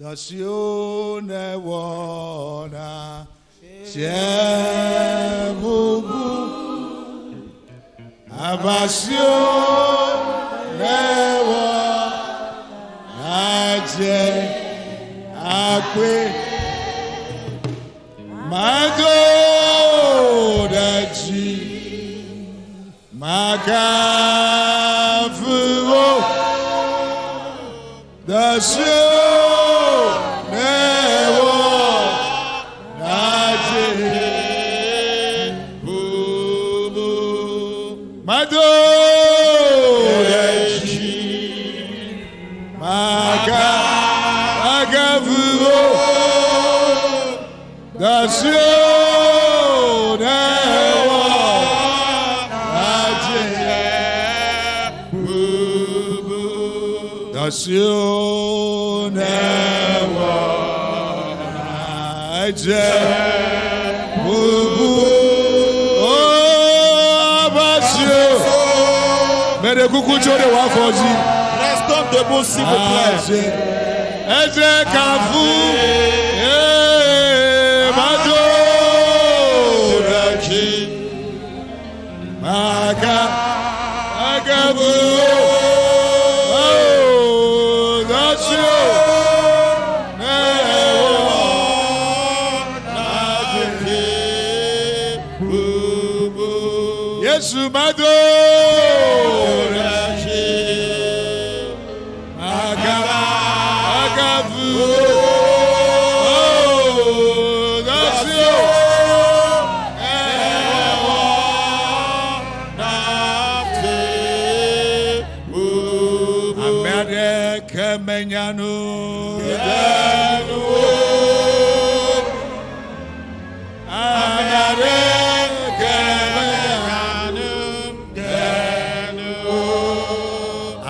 Dosione wona chebubu abasio lewo aje akwe mado daji magafuo dasio newo aje bubu mado daji magafuo dasio newo aje bubu dasio newo aje bubu oh basio mede kuku chore wa foji Restons debout s'il vous plaît. aje kafu mado raji maga agabu oh dasio Yesu mado raji agabu oh dasio amade kemenyanu danu amade kemenyanu danu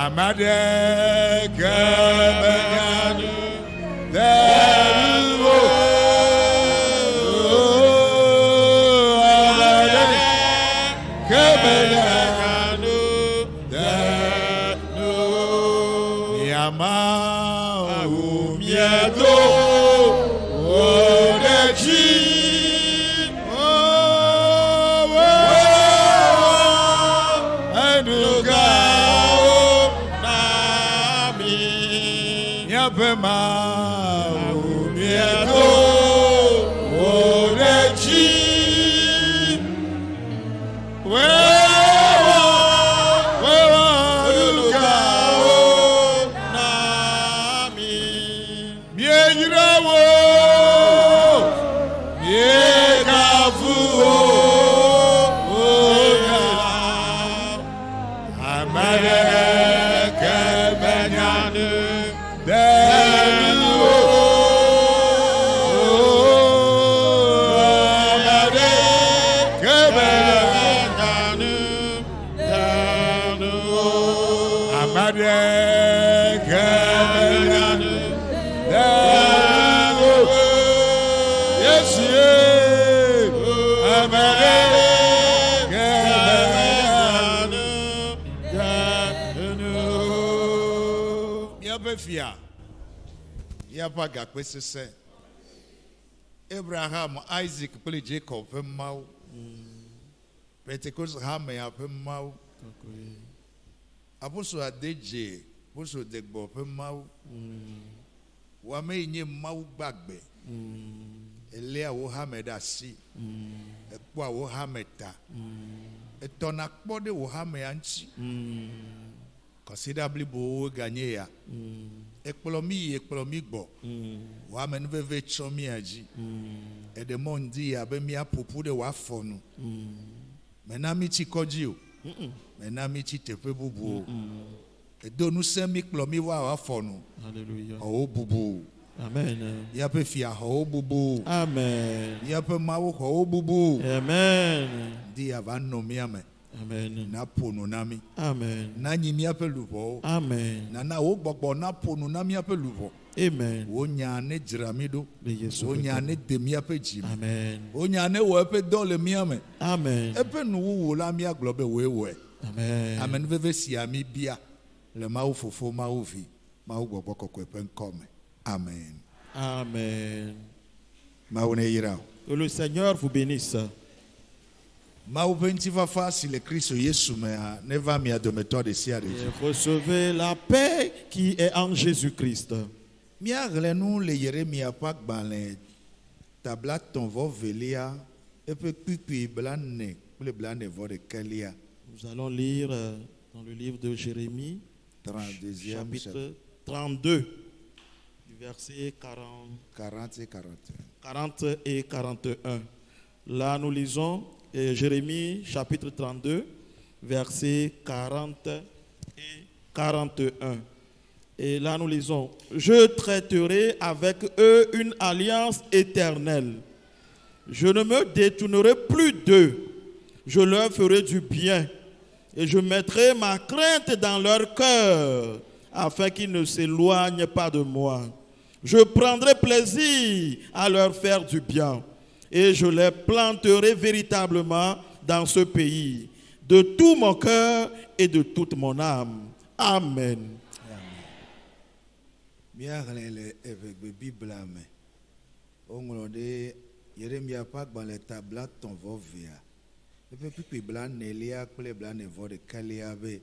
amade kemenyanu danu amade kemenyanu danu yama umiedo odechi anuga nami yapema umiedo odechi Yapa gakwese se Abraham, Isaac, pele Jacob, mau Pentecost hame ya mau Aposo adeje, aposo degbo mau Wame inye mau bagbe Elea wo hame da si Ekwa wo hame ta Etona kpode wo hame anchi Considerably bo ganye ya ekplomi gbo wa men veve chomi aji e de mondi ya be mi apopu de wa fonu menami chi koji o menami chi tepe bubu e donu semi kplomi wa fonu hallelujah o bubu amen ya pe fia ho bubu amen ya pe mawo ho bubu amen di avano mi amen amen na ponu nami amen na nyimi apelubo amen na wo gbogbo na ponu nami apelubo amen wo nya ne jiramido wo nya ne demi apeji amen wo nya ne wo epe dole mi amen amen epe nu wo la mi aglobe we amen amen veve si ami bia le ma wo fofo ma wo vi ma wo gbogbo kokko epe nkome amen. Amen. Maune yira. Que le Seigneur vous bénisse. Mau pentifafa si le Christ Yesu mea ne va mi adometo de sia de. Et recevez la paix qui est en Jésus-Christ. Mi aglenu le Yeremia pak banle tabla ton vo velia et pe pipi blane le blane vo de kelia. Nous allons lire dans le livre de Jérémie, 32e chapitre 32, du verset 40 et 41. 40 et 41. Là, nous lisons Jérémie, chapitre 32, versets 40 et 41. Et là, nous lisons: je traiterai avec eux une alliance éternelle. Je ne me détournerai plus d'eux. Je leur ferai du bien. Et je mettrai ma crainte dans leur cœur, afin qu'ils ne s'éloignent pas de moi. Je prendrai plaisir à leur faire du bien, et je les planterai véritablement dans ce pays, de tout mon cœur et de toute mon âme. Amen. Bien le avec le Bible mais on de Yeremia pak ban le tabla ton vo via. Et puis puis blan nelia kle blan ne vo de kalia be.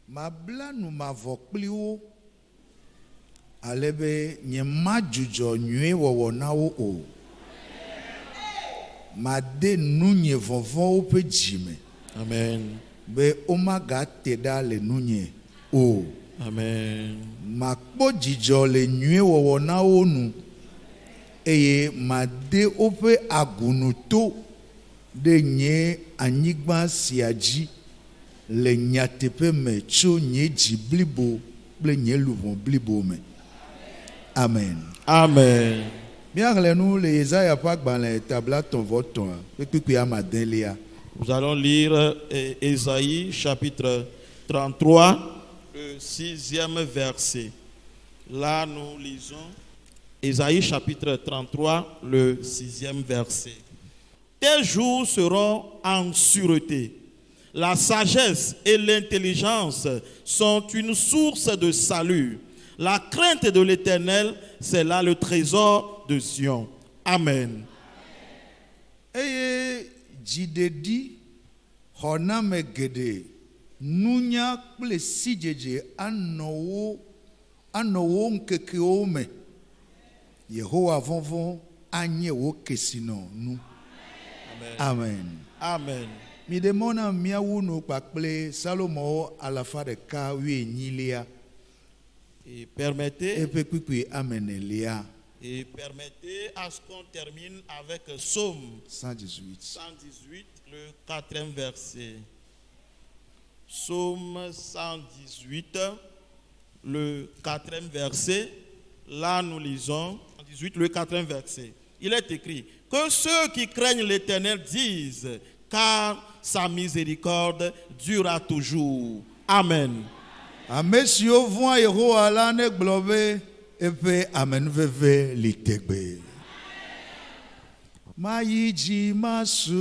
Ma blan nu ma vo kliwo alebe nye majujo nyue wo na wo o. Ma de nu nye vovo o pe jime. Amen. Be o ma ga te da le nu nye o. Amen. Ma kpo dzidzɔ le nyuie wɔwɔ na wo nu eye ma de woƒe agunuto ɖe nye anyigba sia dzi le nyateƒe me tso nye dzi blibo kple nye luʋɔ blibo me. Amen. Amen. Míaxlẽ nu le Yesaya ƒe agbalẽ tabla 3 kpekpe amadelia. Nous allons lire Ésaïe chapitre 33. Le 6e verset. Là, nous lisons Ésaïe chapitre 33, le 6e verset. Tes jours seront en sûreté. La sagesse et l'intelligence sont une source de salut. La crainte de l'Éternel, c'est là le trésor de Sion. Amen. Eye dzidedi xɔname geɖe nunya kple sidzedze anɔ wo ŋkekewo me. Yehowa vɔvɔ anye wo kesinɔnu. Amen. Amen. Mi de mɔ na miawu nu kpakple Salomo 118. Et permettez Eƒe kpikpi amenelia. Et permettez à ce qu'on termine avec Psaume 118. Le 4e verset. Psaume 118, le 4e verset. Là, nous lisons 118, le 4e verset. Il est écrit que ceux qui craignent l'Éternel disent, car sa miséricorde durera toujours. Amen. Ame siwo vɔ̃a Yehowa la ne gblɔ be eƒe amenuveve li tegbe. Mayi dzi masubɔe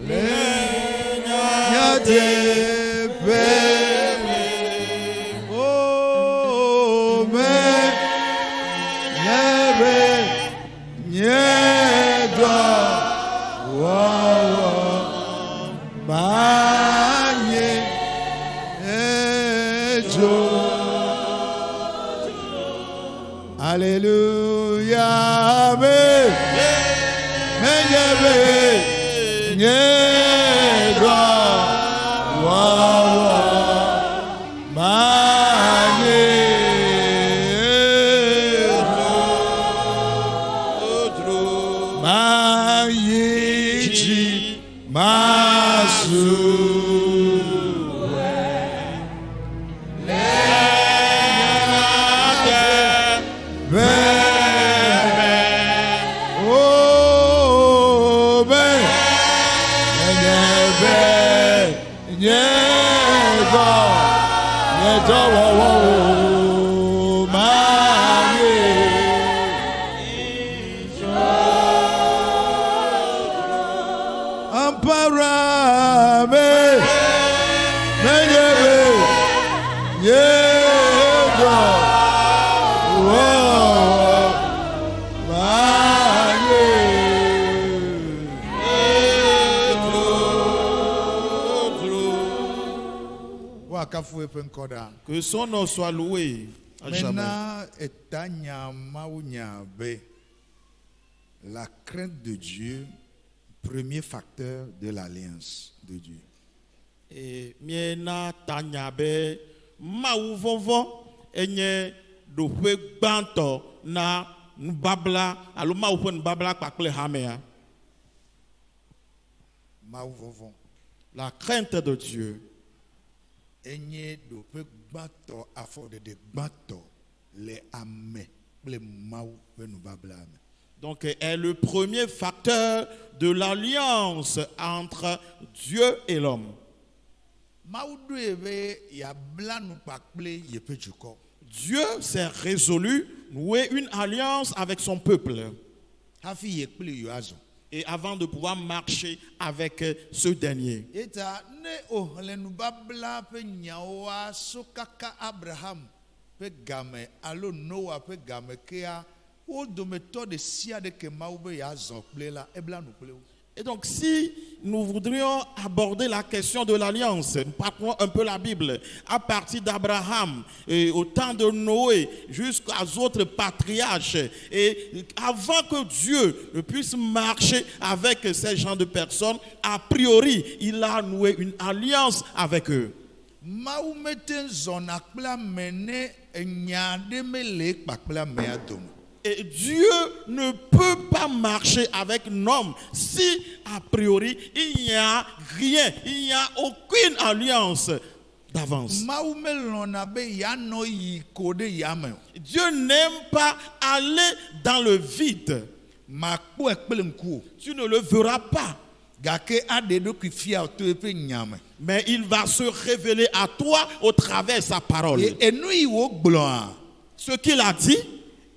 le nyateƒe o me nebe nye dɔ wɔwɔ manye edzo. Alléluia, amen. Menyebe nyegwa wawa manye odro mayichi masu. makafue pe ŋkɔ ɖa. Que son nom soit loué à jamais. Maintenant, etanya maounya be. La crainte de Dieu, premier facteur de l'alliance de Dieu. Et miena tanya be mawu vovo enye doƒe gbãtɔ na nubabla alo mawu ƒe nubabla kpakple hamea. Maou vovon. La crainte de Dieu. Enye dope gbato afọ de gbato le ame kple mawu pe nubabla ame. Donc est le premier facteur de l'alliance entre Dieu et l'homme. Mawu do ebe ya bla nu kpakple yepe dukɔ. Dieu s'est résolu nouer une alliance avec son peuple. Hafi ye kple yo azɔ. Et avant de pouvoir marcher avec ce dernier. Eta ne ohle nubabla pe nyawa so kaka Abraham pe game alo Noah pe game kea wo dometɔ de sia de ke mawu be ya zɔ kple la ebla nu kple wo. Et donc, si nous voudrions aborder la question de l'alliance, nous parcourons un peu la Bible, à partir d'Abraham, au temps de Noé, jusqu'aux autres patriarches, et avant que Dieu puisse marcher avec ces gens de personnes, a priori, il a noué une alliance avec eux. Mawu mete zɔna kple ame ne enya ɖe mele kpakple amea dome. Et Dieu ne peut pas marcher avec un homme si, a priori, il n'y a rien, il n'y a aucune alliance d'avance. Mawu melɔna be yanɔ yi ko ɖe yame. Dieu n'aime pas aller dans le vide. Makpɔe kple ŋku o. Tu ne le verras pas. Gake aɖe ɖokui fia to eƒe nyame. Mais il va se révéler à toi au travers de sa parole. Enu yi wo gblɔa. Ce qu'il a dit.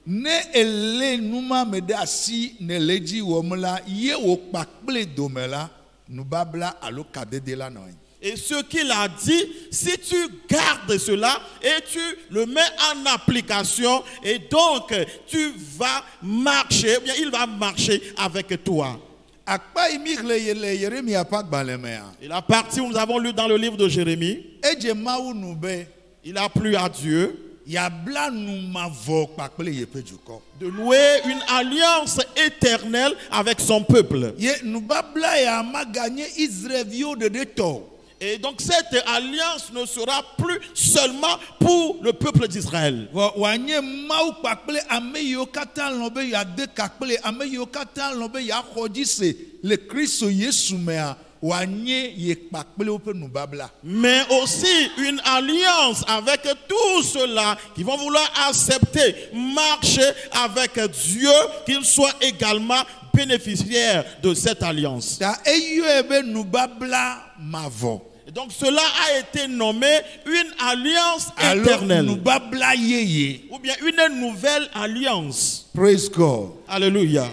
Ne ele numa me de asi ne le dzi wɔm la ye wo kpakple dome la nubabla alo kadede la nɔ. Et ce qu'il a dit, si tu gardes cela et tu le mets en application, et donc tu vas marcher, bien il va marcher avec toi. Akpa imir le Yeremia pa gbalẽ mea. Et la partie où nous avons lu dans le livre de Jérémie, Edze mawu nu be il a plu à Dieu yabla nu mavɔ kpakple yeƒe dukɔ. de nouer une alliance éternelle avec son peuple. Ye nubabla ya maganye Israelviwo ɖeɖe tɔ. Et donc cette alliance ne sera plus seulement pour le peuple d'Israël. Wanye mawu kpakple ame yiwo katã lɔ̃ be yade kakple ame yiwo katã lɔ̃ be yaxɔ dzi se le Kristo Yesu mea wanye ye kpakple woƒe nubabla. Mais aussi une alliance avec tous ceux-là qui vont vouloir accepter, marcher avec Dieu, qu'ils soient également bénéficiaires de cette alliance. Ta eyɔe be nubabla mavɔ. Donc cela a été nommé une alliance Alors, éternelle. nubabla yeye. Ou bien une nouvelle alliance. Praise God. Alléluia.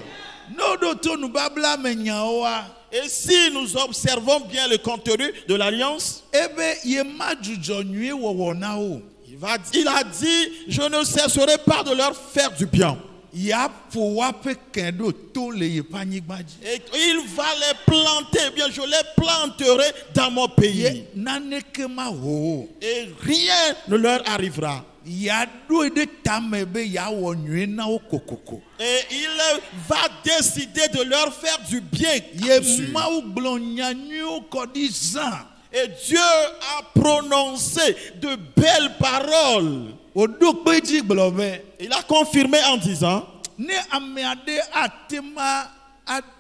N'oɖo to nubabla me nyawoa. Et si nous observons bien le contenu de l'alliance, Ebe ye ma dzudzɔ nyuie wɔwɔ na wo. il a dit, je ne cesserai pas de leur faire du bien. Ya ƒo woaƒe kẽ ɖo to le yeƒe anyigba dzi. Et il va les planter, eh bien je les planterai dans mon pays. Ye naneke ma ho wo. Et rien ne leur arrivera. Ya ɖoe ɖe tame be yawɔ nyuie na wo kokoko. Et il va décider de leur faire du bien. Ye mawu gblɔ nyanyuiwo kɔ ɖi zã. Et Dieu a prononcé de belles paroles. Woɖo kpe dzi gblɔ be Il a confirmé en disant, ne ame aɖe ate ma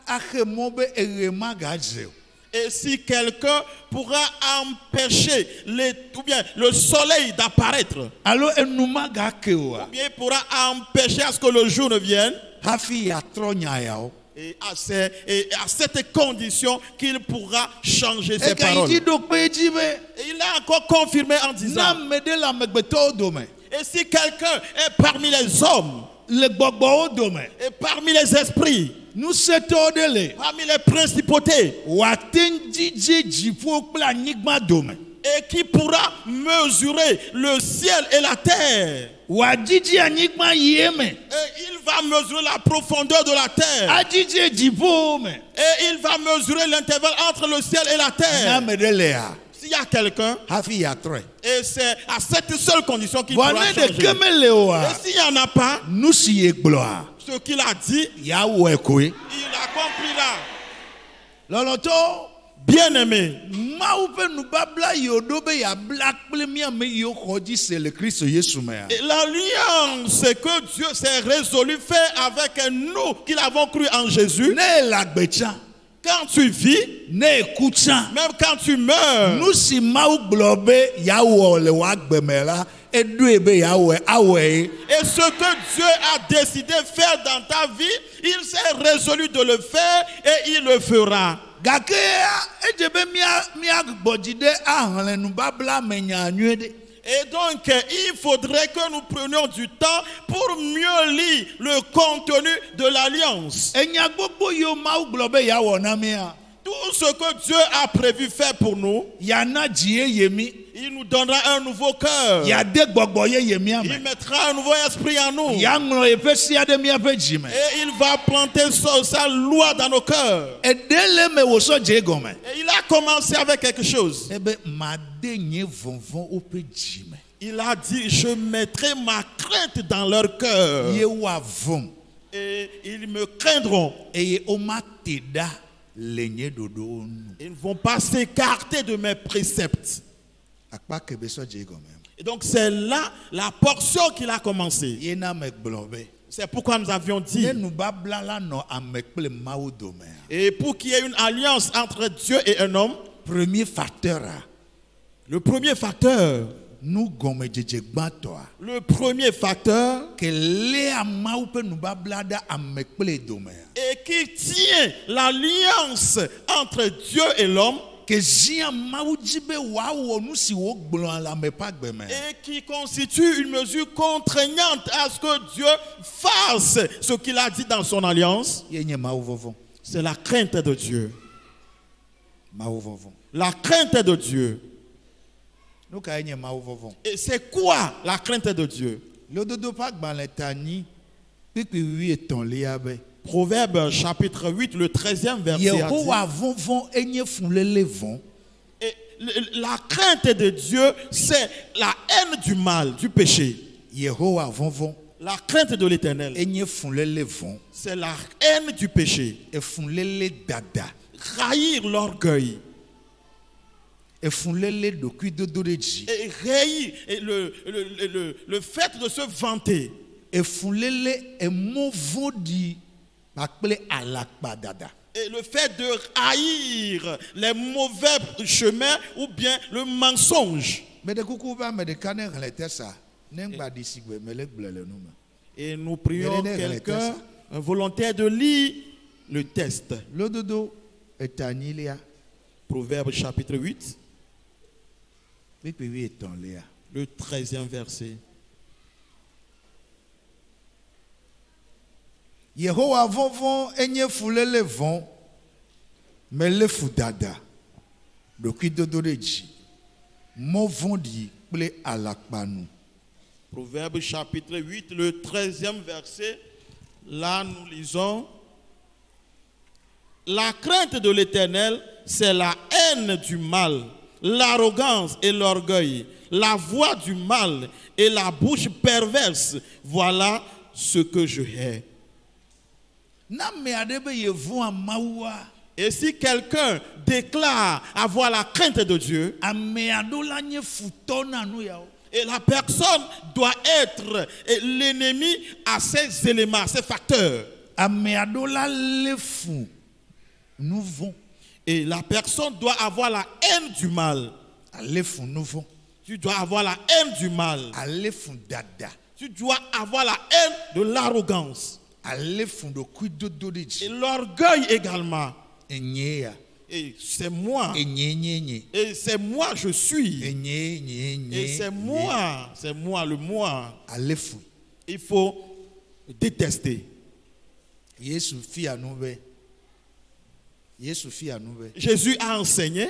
axe mɔ be eɣe magadze o. et si quelqu'un pourra empêcher ou bien le soleil d'apparaître, Alo enu magake oa. ou bien il pourra empêcher à ce que le jour ne vienne, Hafi yatrɔ nya yawo. et à cette condition qu'il pourra changer ses Eka yi paroles. dzi ɖo kpe dzi be Et il a encore confirmé en na disant, ame ɖe le amegbetɔwo dome. et si quelqu'un est parmi les hommes, Le gbɔgbɔwo dome. et parmi les esprits, Nusẽtɔwo ɖe le. parmi les principautés, Wate ŋu dzidze dziƒo kple anyigba dome. et qui pourra mesurer le ciel et la terre, Wadzidze anyigba yie me. et il va mesurer la profondeur de la terre, Adzidze dziƒowo me. et il va mesurer l'intervalle entre le ciel et la Ne terre. ame ɖe lea. Si s'il y a quelqu'un, hafi yatre. et c'est à cette seule condition qu'il pourra Wane de changer. kemelewa. Et s'il n'y en a pas, Nous si egloa. ce qu'il a dit, Yahweh koe. il accomplira. Loloto. Bien-aimé, Maupe nous babla yodobe ya black premier me yo kodi c'est le Christ Jésus mea. et l'alliance que Dieu s'est résolu faire avec nous, qui l'avons cru en Jésus, Ne la gbecha. quand tu vis, Ne écoutcha. même quand tu meurs, Nous si mau globe Yahweh le wa gbemela edu ebe Yahweh awe. et ce que Dieu a décidé de faire dans ta vie, il s'est résolu de le faire et il le fera. Gake ejebe mia gbojide ahanle nu babla menya nyuede. Et donc, il faudrait que nous prenions du temps pour mieux lire le contenu de l'alliance. Enya gbogbo yo mau globe Yahweh na mea. Tout ce que Dieu a prévu faire pour nous, Yana jie yemi. il nous donnera un nouveau cœur. Ya de gbogbo ye yemi ame. Il mettra un nouveau esprit en nous. Ya nglo epesia de mia pe jime. Et il va planter sa loi dans nos cœurs. Edele me woso je gome. Et il a commencé avec quelque chose. Ebe madenye vonvon ope jime. Il a dit, je mettrai ma crainte dans leur cœur. Ye wa vom. Et ils me craindront. Eye oma teda lenye dodo onu. Ils ne vont pas s'écarter de mes préceptes. Akpa kebe so je gome. Et donc c'est là la portion qu'il a commencé. Ye na me globe. C'est pourquoi nous avions dit, Ne nu babla la no amekple mawo dome. et pour qu'il y ait une alliance entre Dieu et un homme, Premier facteur a. le premier facteur, Nu gome jeje gbato a. le premier facteur, Que le amawu pe nu babla da amekple dome. et qui tient l'alliance entre Dieu et l'homme, Que jia mawu jibe wa wo nu si wo gblon la me pa gbeme. et qui constitue une mesure contraignante à ce que Dieu fasse ce qu'il a dit dans son alliance, Ye nye mawu vovon. c'est la crainte de Dieu. Mawu vovon. La crainte de Dieu. Nou ka nye mawu vovon. Et c'est quoi la crainte de Dieu? Le dodo pa gbanle tani. Pipi 8 eton li abe. Proverbe chapitre 8, le 13e verset. a dit, Yehowa vovon enye fun le levon. et la crainte de Dieu, c'est la haine du mal, du péché. Yehowa vovon La crainte de l'Éternel, enye fun le levon. c'est la haine du péché. E fun le dada. Haïr l'orgueil. E fun le dokui dodo de ji. Et haïr et le fait de se vanter. E fun le e movon di akple alakpa dada. Et le fait de haïr les mauvais chemins ou bien le mensonge. Me de kuku ba me de kane relete sa. Nengba di sigwe me le gble le nou me. Et nous prions Mais les quelqu'un, un volontaire de lire le test. Le dodo etani lia. Proverbe chapitre 8, Pipi 8 eton lia. le 13e verset. Yehowa vovon enye fun le levon. Me le fu dada. Dokui dodo de ji. Movon di kple alakpa nou. Proverbe chapitre 8, le 13e verset. Là, nous lisons. La crainte de l'Éternel, c'est la haine du mal, l'arrogance et l'orgueil, la voix du mal et la bouche perverse. Voilà ce que je hais. Na me adebe yevon amawa. Et si quelqu'un déclare avoir la crainte de Dieu, Ame adola nye futona nou ya. et la personne doit être l'ennemi à ces éléments, à ces facteurs. Ame adola le fou. Nous vont. Et la personne doit avoir la haine du mal. Ale fou nous vont. Tu dois avoir la haine du mal. Ale fou dada. Tu dois avoir la haine de l'arrogance. Ale fou do kui dodo de Et ji. l'orgueil également. Enye ya. Et c'est moi. Enye nye nye. Et c'est moi je suis. Enye nye nye. Et c'est moi. C'est moi, le moi. Ale fou. Il faut détester. Yesu fi anube. Yesu fi anube. Jésus a enseigné.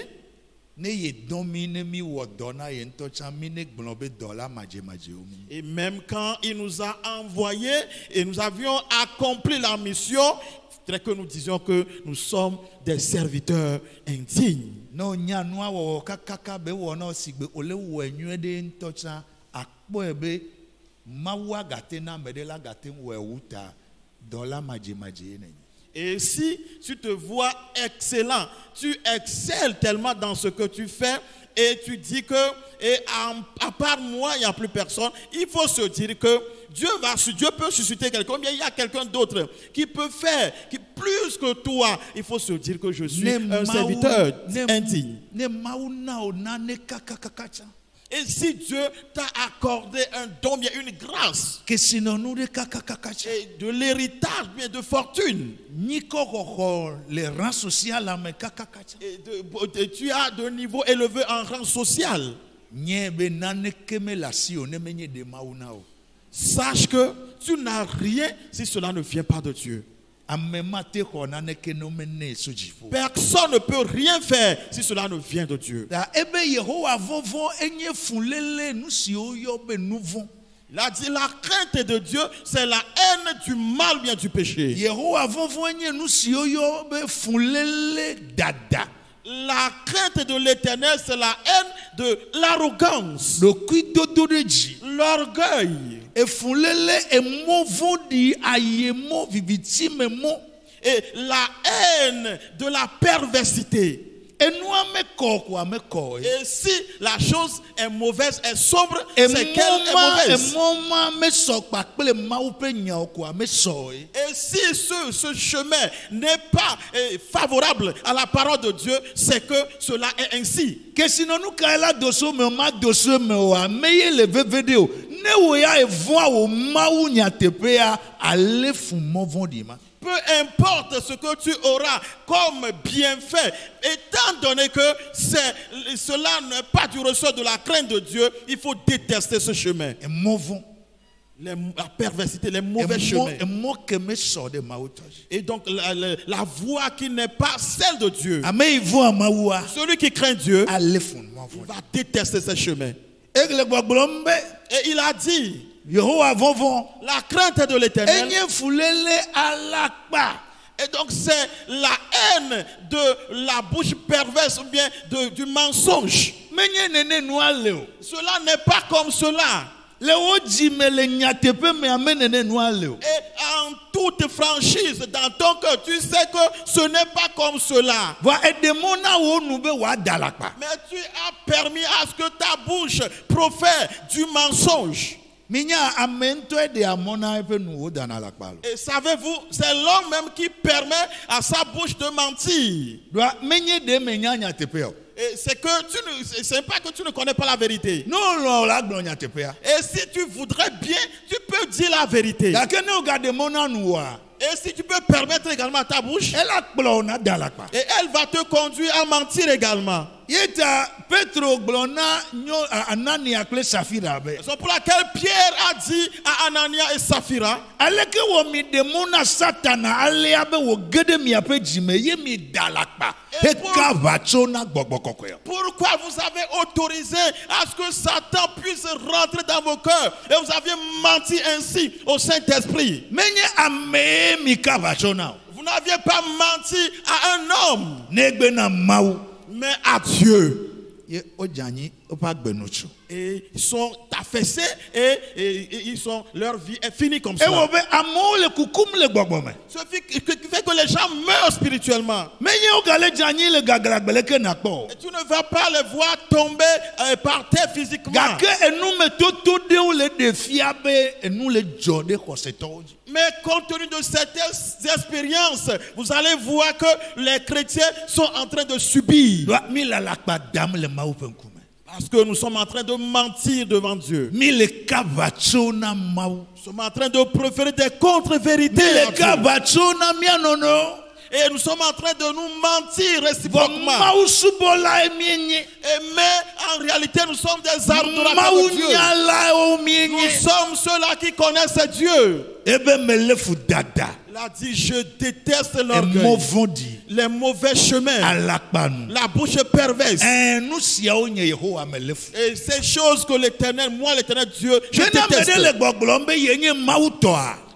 Ne ye domine mi wodona ye ntocha mi ne gblobe dola maje maje omi. Et même quand il nous a envoyés et nous avions accompli la mission, faudrait que nous disions que nous sommes des serviteurs indignes. No nyanua wo kakaka be wo na sigbe ole wo enyu de ntocha akpo ebe mawa gate na medela gate wo wuta dola maji ne. Et si tu te vois excellent, tu excelles tellement dans ce que tu fais et tu dis que à part moi, il n'y a plus personne, il faut se dire que Dieu peut susciter quelqu'un, mais il y a quelqu'un d'autre qui peut faire, qui plus que toi. Il faut se dire que je suis un serviteur indigne. Et si Dieu t'a accordé un don, bien une grâce, et de l'héritage, bien de fortune, les rangs sociaux, et tu as de niveau élevé en rang social, sache que tu n'as rien si cela ne vient pas de Dieu. Personne ne peut rien faire si cela ne vient de Dieu. Il a dit la crainte de Dieu, c'est la haine du mal, bien du péché. La crainte de l'Éternel, c'est la haine de l'arrogance, l'orgueil. Et la haine de la perversité. Et si la chose est mauvaise, est sombre, c'est qu'elle est mauvaise. Et si ce chemin n'est pas favorable à la parole de Dieu, c'est que cela est ainsi. Peu importe ce que tu auras comme bienfait, étant donné que cela n'est pas du ressort de la crainte de Dieu, il faut détester ce chemin. La perversité, les mauvais chemins. Et donc la voie qui n'est pas celle de Dieu, celui qui craint Dieu, il va détester ce chemin. Et il a dit, la crainte de l'Éternel. Et donc c'est la haine de la bouche perverse ou bien du mensonge. Cela n'est pas comme cela. Et en toute franchise, dans ton cœur, tu sais que ce n'est pas comme cela. Mais tu as permis à ce que ta bouche profère du mensonge. Et savez-vous, c'est l'homme même qui permet à sa bouche de mentir. Et c'est pas que tu ne connais pas la vérité. Et si tu voudrais bien, tu peux dire la vérité. Et si tu peux permettre également à ta bouche, et elle va te conduire à mentir également. C'est pour laquelle Pierre a dit à Anania et Saphira, pourquoi vous avez autorisé à ce que Satan puisse rentrer dans vos cœurs et vous avez menti ainsi au Saint-Esprit? Vous n'aviez pas menti à un homme, mais à Dieu. Et ils sont affaissés et leur vie est finie comme ça. Ce qui fait que les gens meurent spirituellement. Et tu ne vas pas les voir tomber par terre physiquement. Mais compte tenu de certaines expériences, vous allez voir que les chrétiens sont en train de subir. Parce que nous sommes en train de mentir devant Dieu. Nous sommes en train de proférer des contre-vérités. Et nous sommes en train de nous mentir réciproquement. Mais en réalité, nous sommes des adorateurs de Dieu. Nous sommes ceux-là qui connaissent Dieu. Il a dit, je déteste l'orgueil, les mauvais chemins, la bouche perverse. Et ces choses que l'Éternel, moi l'Éternel Dieu, je déteste.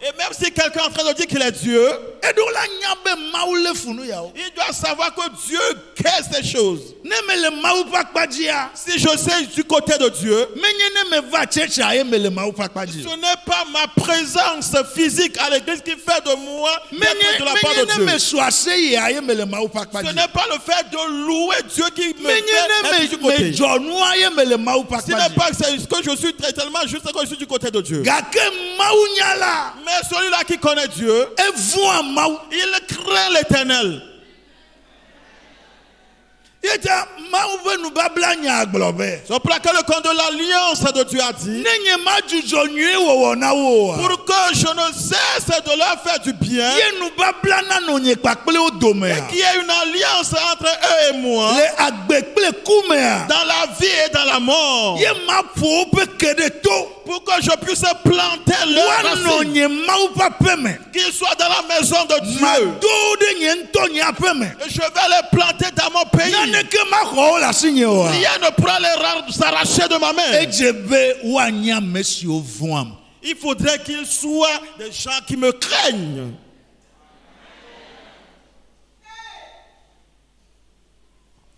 Et même si quelqu'un est en train de dire qu'il est Dieu, edola nyabe maule funu yao. Il doit savoir que Dieu caisse ces choses. Ne me le mau pakpadia. Si je sais du côté de Dieu, Menye ne me va checha ye me le mau pakpadia. ce n'est pas ma présence physique à l'église qui fait de moi d'être de la part de Menye ne me Dieu. soise ye me le mau Ce pakpadia. n'est pas le fait de louer Dieu qui me fait Menye être du ne côté. me jonwa ye me le mau Ce n'est pakpadia. pas que c'est ce que je suis tellement juste que je suis du côté de Dieu. Gake mau nyala. Mais celui-là qui connaît Dieu, E voa mau. il craint l'Éternel. Yeta mau ve nu babla nya aglobe. C'est pour laquelle le camp de l'alliance de Dieu a dit, Nenye ma jujo nyue wo na wo. pour que je ne cesse de leur faire du bien, Ye nu babla na no nye pakple o dome. et qu'il y ait une alliance entre eux et moi, Le agbekple kumea. dans la vie et dans la mort, Ye ma po pe kede to. pour que je puisse planter leur Wa no racine, nye mau pa peme. qu'ils soient dans la maison de Ma Dieu. do de nye nto nya peme. Et je vais les planter dans mon pays. Nane ke ma ho la sinye wa. Rien ne pourra les s'arracher de ma main. Ejebe wa nya mesi o vuam. Il faudrait qu'ils soient des gens qui me craignent.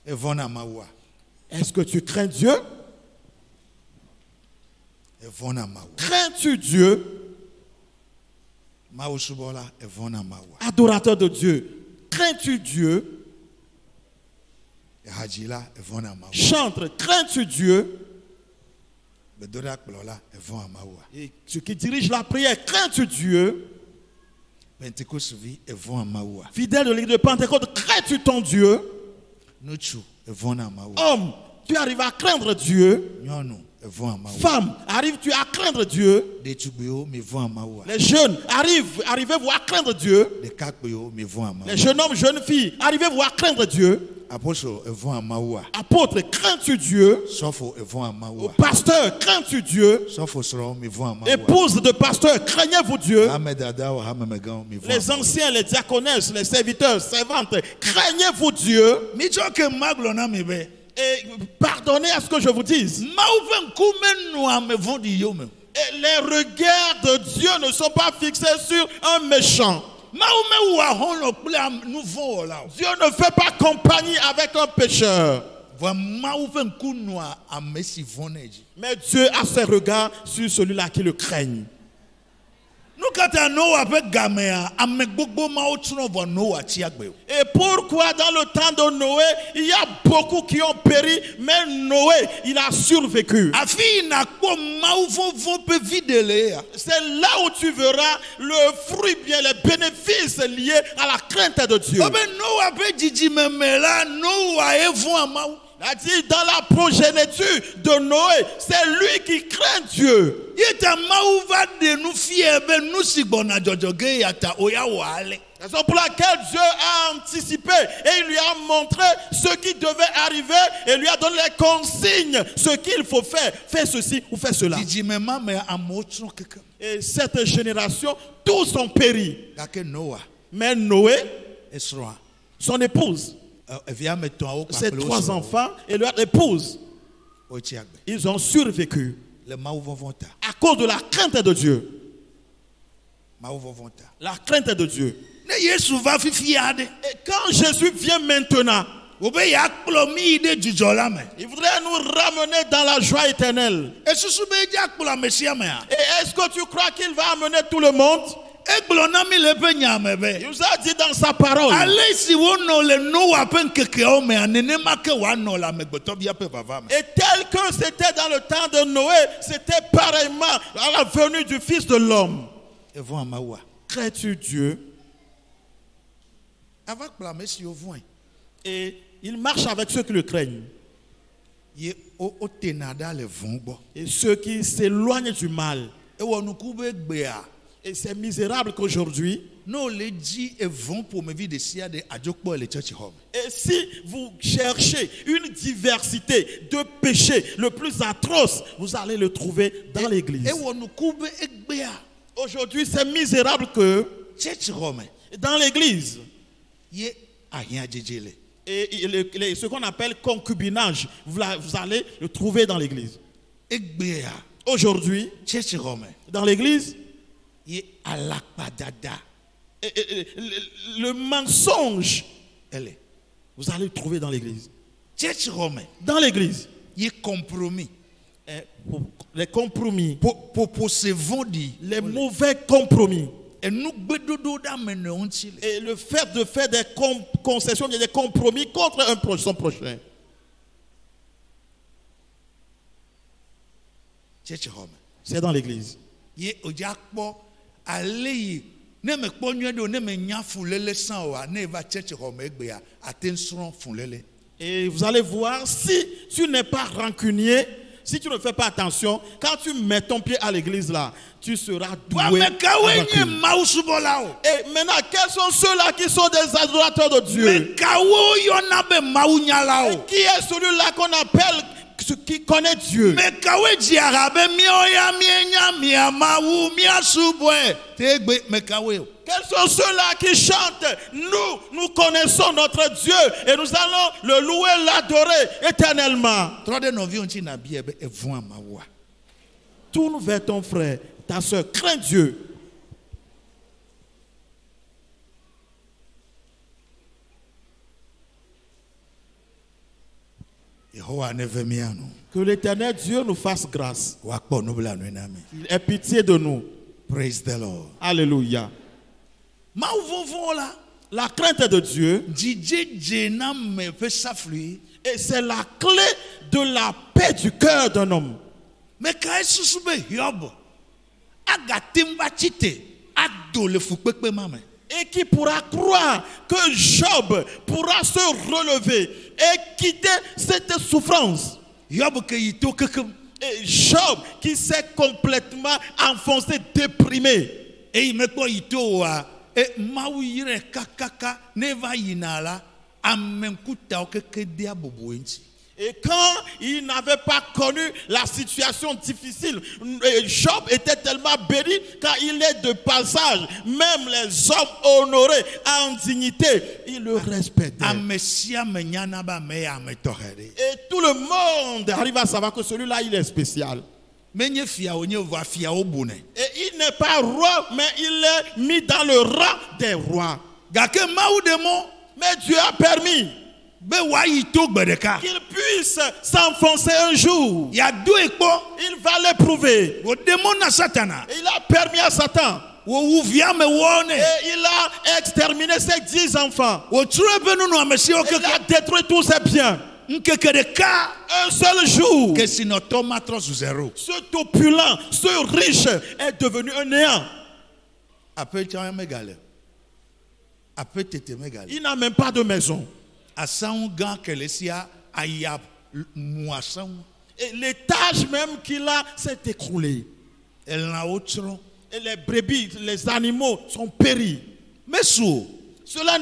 Evona mawa. Est-ce que tu crains Dieu? Evona mawa. Crains-tu Dieu? Mawo subola evona mawa. Adorateur de Dieu, crains-tu Dieu? Hajila evona mawa. Chantre, crains-tu Dieu? Bedora kplola evona mawa. Et ceux qui dirigent la prière, crains-tu Dieu? Pentecost vi evona mawa. Fidèle de l'église de Pentecôte, crains-tu ton Dieu? Nuchu evona mawa. Homme, tu arrives à craindre Dieu? Nyonu evona mawa. Femme, arrives-tu à craindre Dieu? De tugbeo me evona mawa. Les jeunes, arrivez-vous à craindre Dieu? De kakbeo me evona mawa. Les jeunes hommes, jeunes filles, arrivez-vous à craindre Dieu? Apostle evona mawa. Apôtre, crains-tu Dieu? Sofo evona mawa. Pasteur, crains-tu Dieu? Sofo soro me evona mawa. Épouse de pasteur, craignez-vous Dieu? Ahmed Adao Hamemegan me evona. Les anciens, les diaconesses, les serviteurs, servantes, craignez-vous Dieu? Mi choke maglo na me be. Et pardonnez à ce que je vous dise. Mauve nkume no amevondi yome. Et les regards de Dieu ne sont pas fixés sur un méchant. Maume wa hono ple nous vont là. Dieu ne fait pas compagnie avec un pécheur. Va mauve nkuno amesi voneji. Mais Dieu a ses regards sur celui-là qui le craigne. Nous kata Noah pe gamea amegbogbo mao tro vo Noah ti agbe. Et pourquoi dans le temps de Noé, il y a beaucoup qui ont péri, mais Noé, il a survécu. Afi na ko mauvo vo pe videle ya. C'est là où tu verras le fruit bien, les bénéfices liés à la crainte de Dieu. Obe Noah pe jiji memela Noah evon amau. Il dit dans la progéniture de Noé, c'est lui qui craint Dieu. Yeta mauva de nous fiebe nous sigbona jojoge yata oya wale. Raison pour laquelle Dieu a anticipé et il lui a montré ce qui devait arriver et lui a donné les consignes, ce qu'il faut faire. Fais ceci ou fais cela. Jiji mema me amotro keke. Et cette génération, tous ont péri. Gake Noah Mais Noé, esroa. son épouse, Evia meton au ses 3 enfants et leur épouse, Ochi agbe. ils ont survécu Le mauvo vonta. à cause de la crainte de Dieu. Mauvo vonta. La crainte de Dieu. Ne Yesu va fifi ade. Et quand Jésus vient maintenant, Obe ya kplomi de jujola me. il voudrait nous ramener dans la joie éternelle. Esusu be ja kpla mesia me a. Et est-ce que tu crois qu'il va amener tout le monde? Eglona mi le pe nyame be. Il nous a dit dans sa parole. Ale si wono le Noah pe nkeke o me anene make wa no la megbeto bia pe baba me. Et tel que c'était dans le temps de Noé, c'était pareillement à la venue du Fils de l'homme. Evon amawa. Crains-tu Dieu? Ava kpla mesi ovon. Et il marche avec ceux qui le craignent. Ye o tenada le von gbo. Et ceux qui s'éloignent du mal. E wonu kube gbe a. Et c'est misérable qu'aujourd'hui, No le di evon pour me vie de sia de adjokpo le church home. et si vous cherchez une diversité de péchés le plus atroce, vous allez le trouver dans l'église. E wonu kube egbe a. Aujourd'hui, c'est misérable que Church home. dans l'église, Ye ahia jejele. et ce qu'on appelle concubinage, vous allez le trouver dans l'église. Egbe a. Aujourd'hui, Church home. dans l'église, Ye alakpadada. le mensonge, Elle est. vous allez le trouver dans l'église. Church Romain. Dans l'église. Il est compromis. Les compromis. Pour se vendre. Les mauvais compromis. Et nous, et Et le fait de faire des concessions, des compromis contre son prochain. Church Romain. C'est dans l'église. Ye ojakpo alei ne me kpo nyuedo ne me nya fulele san o ne va church home egbe ya attention fulele. Et vous allez voir, si tu n'es pas rancunier, si tu ne fais pas attention, quand tu mets ton pied à l'église là, tu seras doué. Wa me kawe à nye rancune. mausubola o. Et maintenant, quels sont ceux-là qui sont des adorateurs de Dieu? Me kawo yona be maunyala Et o. qui est celui-là qu'on appelle qui connaît Dieu? Me kawe diara be mioya mienya miamawu miasubwe tegbe me kawe o. Quels sont ceux-là qui chantent? Nous connaissons notre Dieu et nous allons le louer, l'adorer éternellement. Trode no vi onti na bie be evun amawa. Tourne vers ton frère, ta soeur, crains Dieu. Yehowa ne ve miano. Que l'Éternel Dieu nous fasse grâce. Wa kpo no bla no na me. Il ait pitié de nous. Praise the Lord. Alléluia. Mau vovon la. La crainte de Dieu, DJ na me pe safli. et c'est la clé de la paix du cœur d'un homme. Me ka susu be Hiob. Aga timba chite ado le fukpekpe mame. Et qui pourra croire que Job pourra se relever et quitter cette souffrance. Hiob ke yito kekem. Et Job qui s'est complètement enfoncé, déprimé. E me ko yito wa e mawu yire kakaka ne va yinala amenkuta o keke dia bobo enti. Et quand il n'avait pas connu la situation difficile, Job était tellement béni quand il est de passage. Même les hommes honorés en dignité, ils le respectaient. Amesia menyana ba me ame tohere. Et tout le monde arrive à savoir que celui-là, il est spécial. Menye fia onye va fia obune. Et il n'est pas roi, mais il est mis dans le rang des rois. Gake mawu demo Mais Dieu a permis be wa yito gbedeka. qu'il puisse s'enfoncer un jour. Ya do ekpo Il va l'éprouver. o demo na satana. Et il a permis à Satan. Wo wu via me wone. Et il a exterminé ses 10 enfants. Wo ture be nu no amesi o Et il keke. a détruit tous ses biens. Nkeke de ka Un seul jour, que si notre matros zéro. cet opulent, ce riche est devenu un néant. Après tu as megale. Après tete megale. Il n'a même pas de maison. Asan gan kelesia aya muasan. Et l'étage même qu'il a s'est écroulé. Elle na otron. Et les brebis, les animaux sont péris. Meso Cela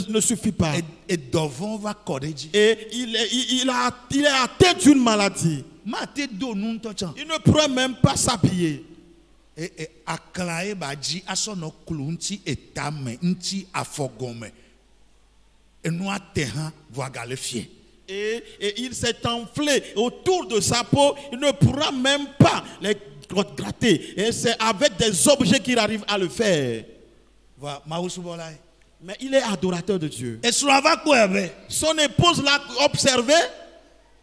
ne suffit pas. et devant va kodeji. Et il est atteint d'une maladie. Ma te do nun tochan. Il ne pourrait même pas s'habiller. Et aklae baji asono klunti etame nti afogome. Et nous atehan voagale fie. Et il s'est enflé autour de sa peau. Il ne pourra même pas les gratter. Et c'est avec des objets qu'il arrive à le faire. Va mausubolai. Mais il est adorateur de Dieu. Et slava kwebe. Son épouse l'a observé.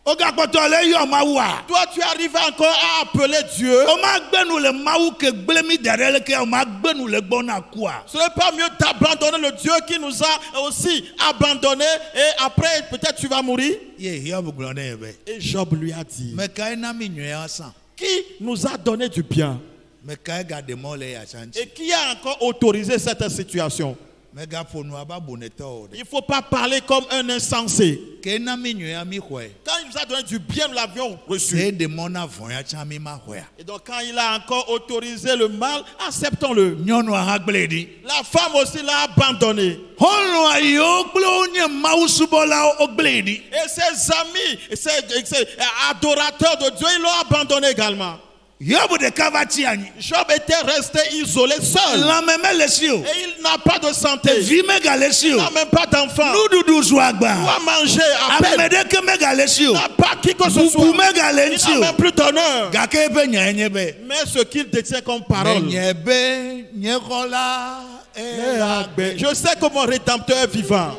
Oga kotole yo mawa. Toi, tu arrives encore à appeler Dieu. O ma gbenu le mawu ke gblemi derele ke o ma gbenu le gbona kwa. Ce n'est pas mieux d'abandonner le Dieu qui nous a aussi abandonnés et après peut-être tu vas mourir. Ye Hiob glone ebe. Et Job lui a dit, Me kai na mi nwe asan. qui nous a donné du bien Me kai ga de mole ya chanti. et qui a encore autorisé cette situation? Me ga ponu aba boneto. Il ne faut pas parler comme un insensé. Ke na mi nwe ami hwe. Quand il nous a donné du bien, nous l'avions Se reçu. de mona voya chami ma hwe. Et donc quand il a encore autorisé le mal, acceptons-le. Nyonu ha gbledi. La femme aussi l'a abandonné. Holo ayo glo onye mausubola o gbledi. Et ses amis, et ses adorateurs de Dieu, ils l'ont abandonné également. Hiob de kavati ani. Job était resté isolé, seul. La meme lesio. Et il n'a pas de santé. Vi mega Il lesio. n'a même pas d'enfant. Nududu Il zwagba. doit manger à peine. Amedeke mega lesio. Il n'a pas qui que ce soit. Bubu mega Il n'a lensio. même plus d'honneur. Gake be nyanyebe. Mais ce qu'il détient comme parole, Nyebe nyekola Je sais que mon Rédempteur est vivant.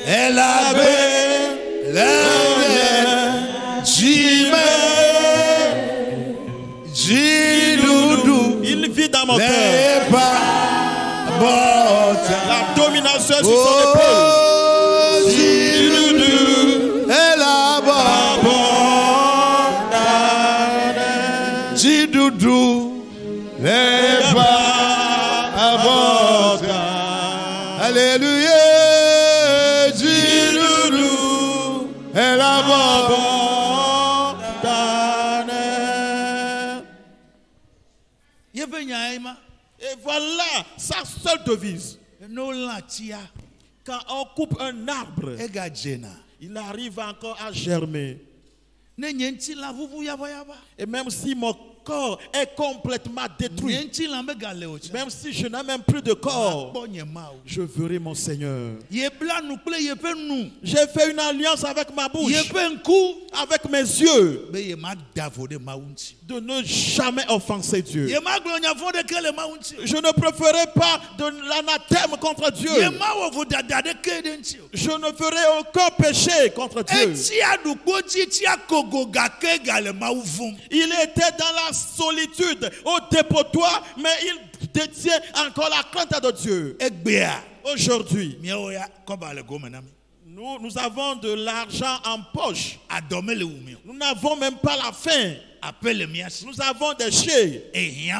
Elle avait il vit dans mon cœur. La domination sur son épaule. Alléluia. Et voilà sa seule devise. Quand on coupe un arbre, il arrive encore à germer. Et même si mon corps est complètement détruit, même si je n'ai même plus de corps, je verrai mon Seigneur. J'ai fait une alliance avec ma bouche, avec mes yeux, de ne jamais offenser Dieu. Je ne préférerai pas de l'anathème contre Dieu. Je ne ferai aucun péché contre Dieu. Il était dans la solitude au dépotoir, mais il détient encore la crainte de Dieu. Aujourd'hui, nous avons de l'argent en poche. Nous n'avons même pas la faim. Nous avons des chiens. Et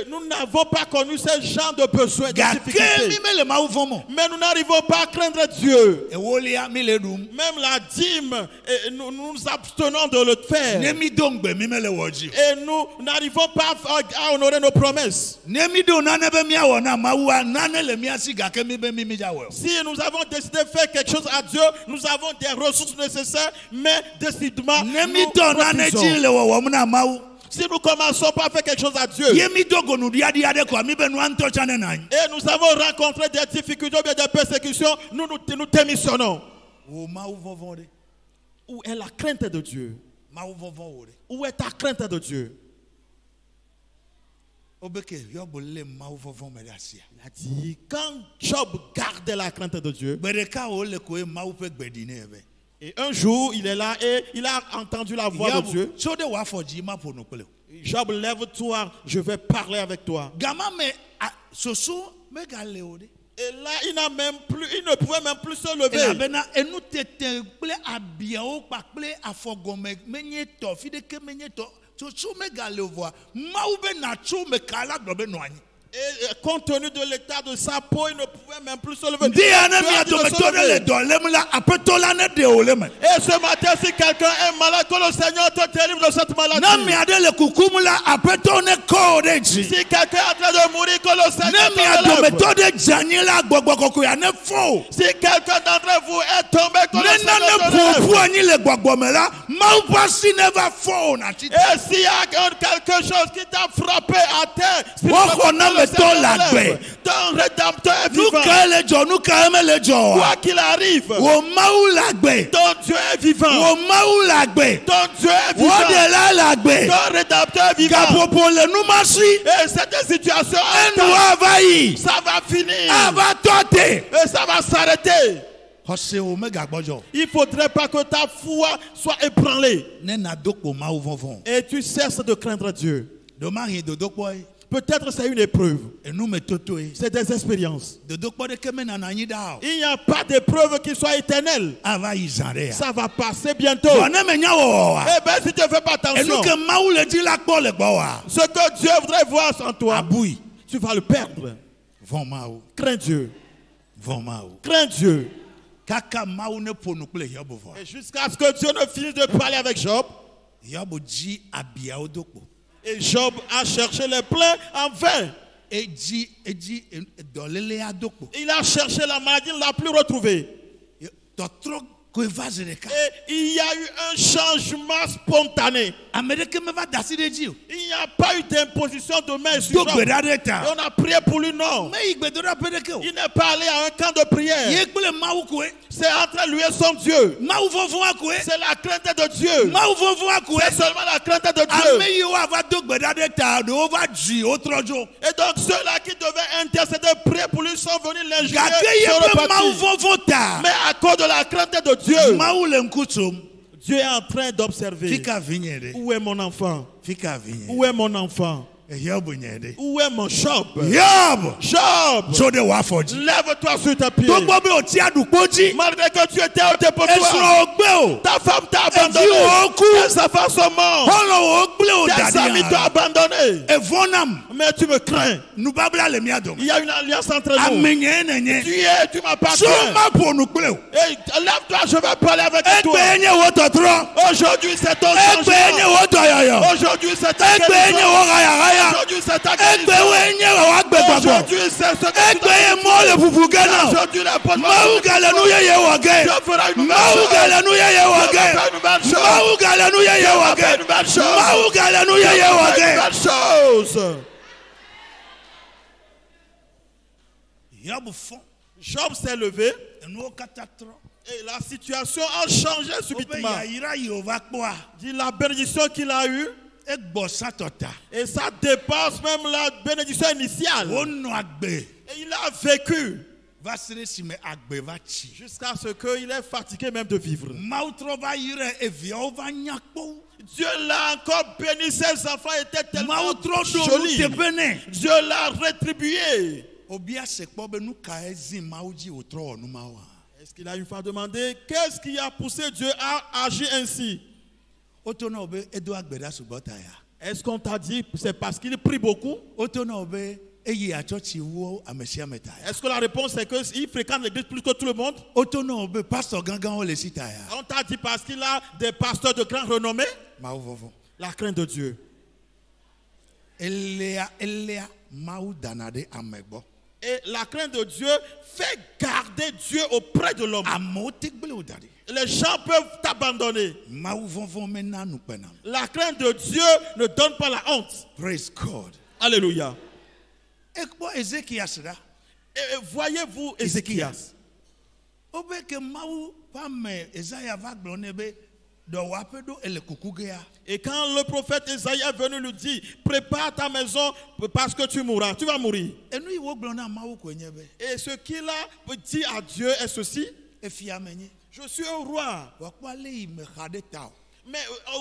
nous n'avons pas connu ce genre de besoins, de difficultés. Mais nous n'arrivons pas à craindre Dieu. Même la dîme, nous nous abstenons de le faire. Et nous n'arrivons pas à honorer nos promesses. Si nous avons décidé de faire quelque chose à Dieu, nous avons des ressources nécessaires, mais décidément, nous si nous commençons pas à faire quelque chose à Dieu, et nous avons rencontré des difficultés ou des persécutions, nous démissionnons. Où est la crainte de Dieu? Où est ta crainte de Dieu? Il a dit, quand Job gardait la crainte de Dieu, et un jour, il est là et il a entendu la voix de Dieu. Job, lève-toi, je vais parler avec toi. Et là, il ne pouvait même plus se lever. Et compte tenu de l'état de sa peau, il ne pouvait même plus se lever. Et ce matin, si quelqu'un est malade, que le Seigneur te délivre de cette maladie. Si quelqu'un est en train de mourir, que le Seigneur te délivre. Si quelqu'un d'entre vous est tombé, que le Seigneur te délivre. Et s'il y a quelque chose qui t'a frappé à terre, ton Rédempteur est vivant. Quoi qu'il arrive, ton Dieu est vivant. Ton Dieu est vivant. Ton Rédempteur est vivant. Et cette situation, ça va finir. Et ça va s'arrêter. Il ne faudrait pas que ta foi soit ébranlée. Et tu cesses de craindre Dieu. Peut-être c'est une épreuve. C'est des expériences. Il n'y a pas d'épreuve qui soit éternelle. Ça va passer bientôt. Eh bien, si tu ne fais pas attention, ce que Dieu voudrait voir en toi, tu vas le perdre. Crains Dieu. Crains Dieu. Et jusqu'à ce que Dieu ne finisse de parler avec Job, et Job a cherché les plaies en vain. Il a cherché la maladie, il ne l'a plus retrouvée. koe va zi ɖeka. Et il y a eu un changement spontané. Ame ɖeke meva da asi ɖe dzi o. Il n'y a pas eu d'imposition de main sur do Job. gbe ɖa ɖe Et ta. on a prié pour lui, non. meyi gbedoɖaƒe ɖeke o. Il n'est pas allé à un camp de prière. ye kple mawu koe. C'est entre lui et son Dieu. mawu vɔvɔa koe. C'est la crainte de Dieu. mawu vɔvɔa koe. C'est seulement la crainte de ame Dieu. yiwo ava do gbe ɖa ɖe ta ɖewo va dzi wotrɔ dzo. Et donc ceux-là qui devaient intercéder, prier pour lui, sont venus l'injurier, gake ye sont ƒe mawu repartis. vɔvɔ ta. Mais à cause de la crainte de Dieu, mawu le ŋku tsom. Dieu est en train d'observer. fika vi nye ɖe. Où est mon enfant? fika vi nye. Où est mon enfant? Hiob nye ɖe. Où est mon Job? Hiob. Job, tso ɖe wɔ afɔ dzi. lève-toi sur tes pieds. togbɔ be o ti aɖukpo dzi. Malgré que tu étais au dépôt, esrɔ̃ wo gbe o. ta femme t'a eviwo abandonné. ku. Tes enfants sont morts. xɔlɔ wo gble o Tes amis t'ont daɖi. abandonné. evɔ nam. Mais tu me crains. nubabla le mia dome. Il y a une alliance entre nous. ame nye nenye. Tu m'appartiens. so ma ƒo nu kple o. Et lève-toi, je vais parler avec toi. egbe nye wo tɔtrɔ. Aujourd'hui, c'est ton egbe nye changement. wo dɔyɔyɔ. Aujourd'hui, c'est ta egbe nye guérison. wo ɣayaɣaya. Aujourd'hui, c'est ta egbe guérison. wo nye wo agbegbɔgbɔ. Aujourd'hui, c'est ce que tu egbe ye mɔ le ƒuƒu ge na. Aujourd'hui, la bonne mawu gale nu yeye wɔ ge. Dieu fera une mawu belle gale nu yeye wɔ Dieu va faire ge. une belle chose. mawu gale nu yeye wɔ Dieu va faire ge. une belle chose. mawu gale nu yeye Dieu va wɔ faire une ge. belle chose. Hiob fɔ. Job s'est levé enuwo katã trɔ. et la situation a changé wobe subitement. yayira Yehova kpɔa. Dit la bénédiction qu'il a eue egbɔ satɔ ta. et ça dépasse même la bénédiction initiale. wonɔ agbe. Et il a vécu va se ɖe si me agbe va tsi. jusqu'à ce qu'il est fatigué même de vivre. mawu trɔ va yi ɖe eviawo va nya kpɔ. Dieu l'a encore béni, ses enfants étaient tellement mawu trɔ ɖo nu jolis. teƒe nɛ. Dieu l'a rétribué. obia se kpɔ be nu ka ezi mawu dzi wòtrɔ wɔ nu ma wa. Est-ce qu'il a une fois demandé qu'est-ce qui a poussé Dieu à agir ainsi? woto na wo be edo agbe ɖa sugbɔ ta ya. Est-ce qu'on t'a dit c'est parce qu'il prie beaucoup? woto na wo be eye atsɔtsi wo ame sia ame ta ya. Est-ce que la réponse est qu'il fréquente l'église plus que tout le monde? woto na wo be pastor gãgãwo le si ta ya. On t'a dit parce qu'il a des pasteurs de grande renommée? mawu vɔvɔ. La crainte de Dieu. eléa mawu dana ɖe ame gbɔ. Et la crainte de Dieu fait garder Dieu auprès de l'homme. amewo te gble wo da ɖi. Les gens peuvent t'abandonner. mawu vɔvɔ mena nukpena. La crainte de Dieu ne donne pas la honte. praise God. Alléluia. ekpɔ Ezekias ɖa. Et voyez-vous Ézéchias. wobe ke mawu ƒe ame Ezaya va gblɔ nɛ be dɔwɔaƒe ɖo ele kuku gea. Et quand le prophète Esaïe est venu lui dire, prépare ta maison parce que tu mourras, tu vas mourir. enu yi wo gblɔ na mawu koe nye be Et ce qu'il a dit à Dieu est ceci: efia me nye. je suis un roi, wòakpɔ ale yi me xa ɖe ta o. mais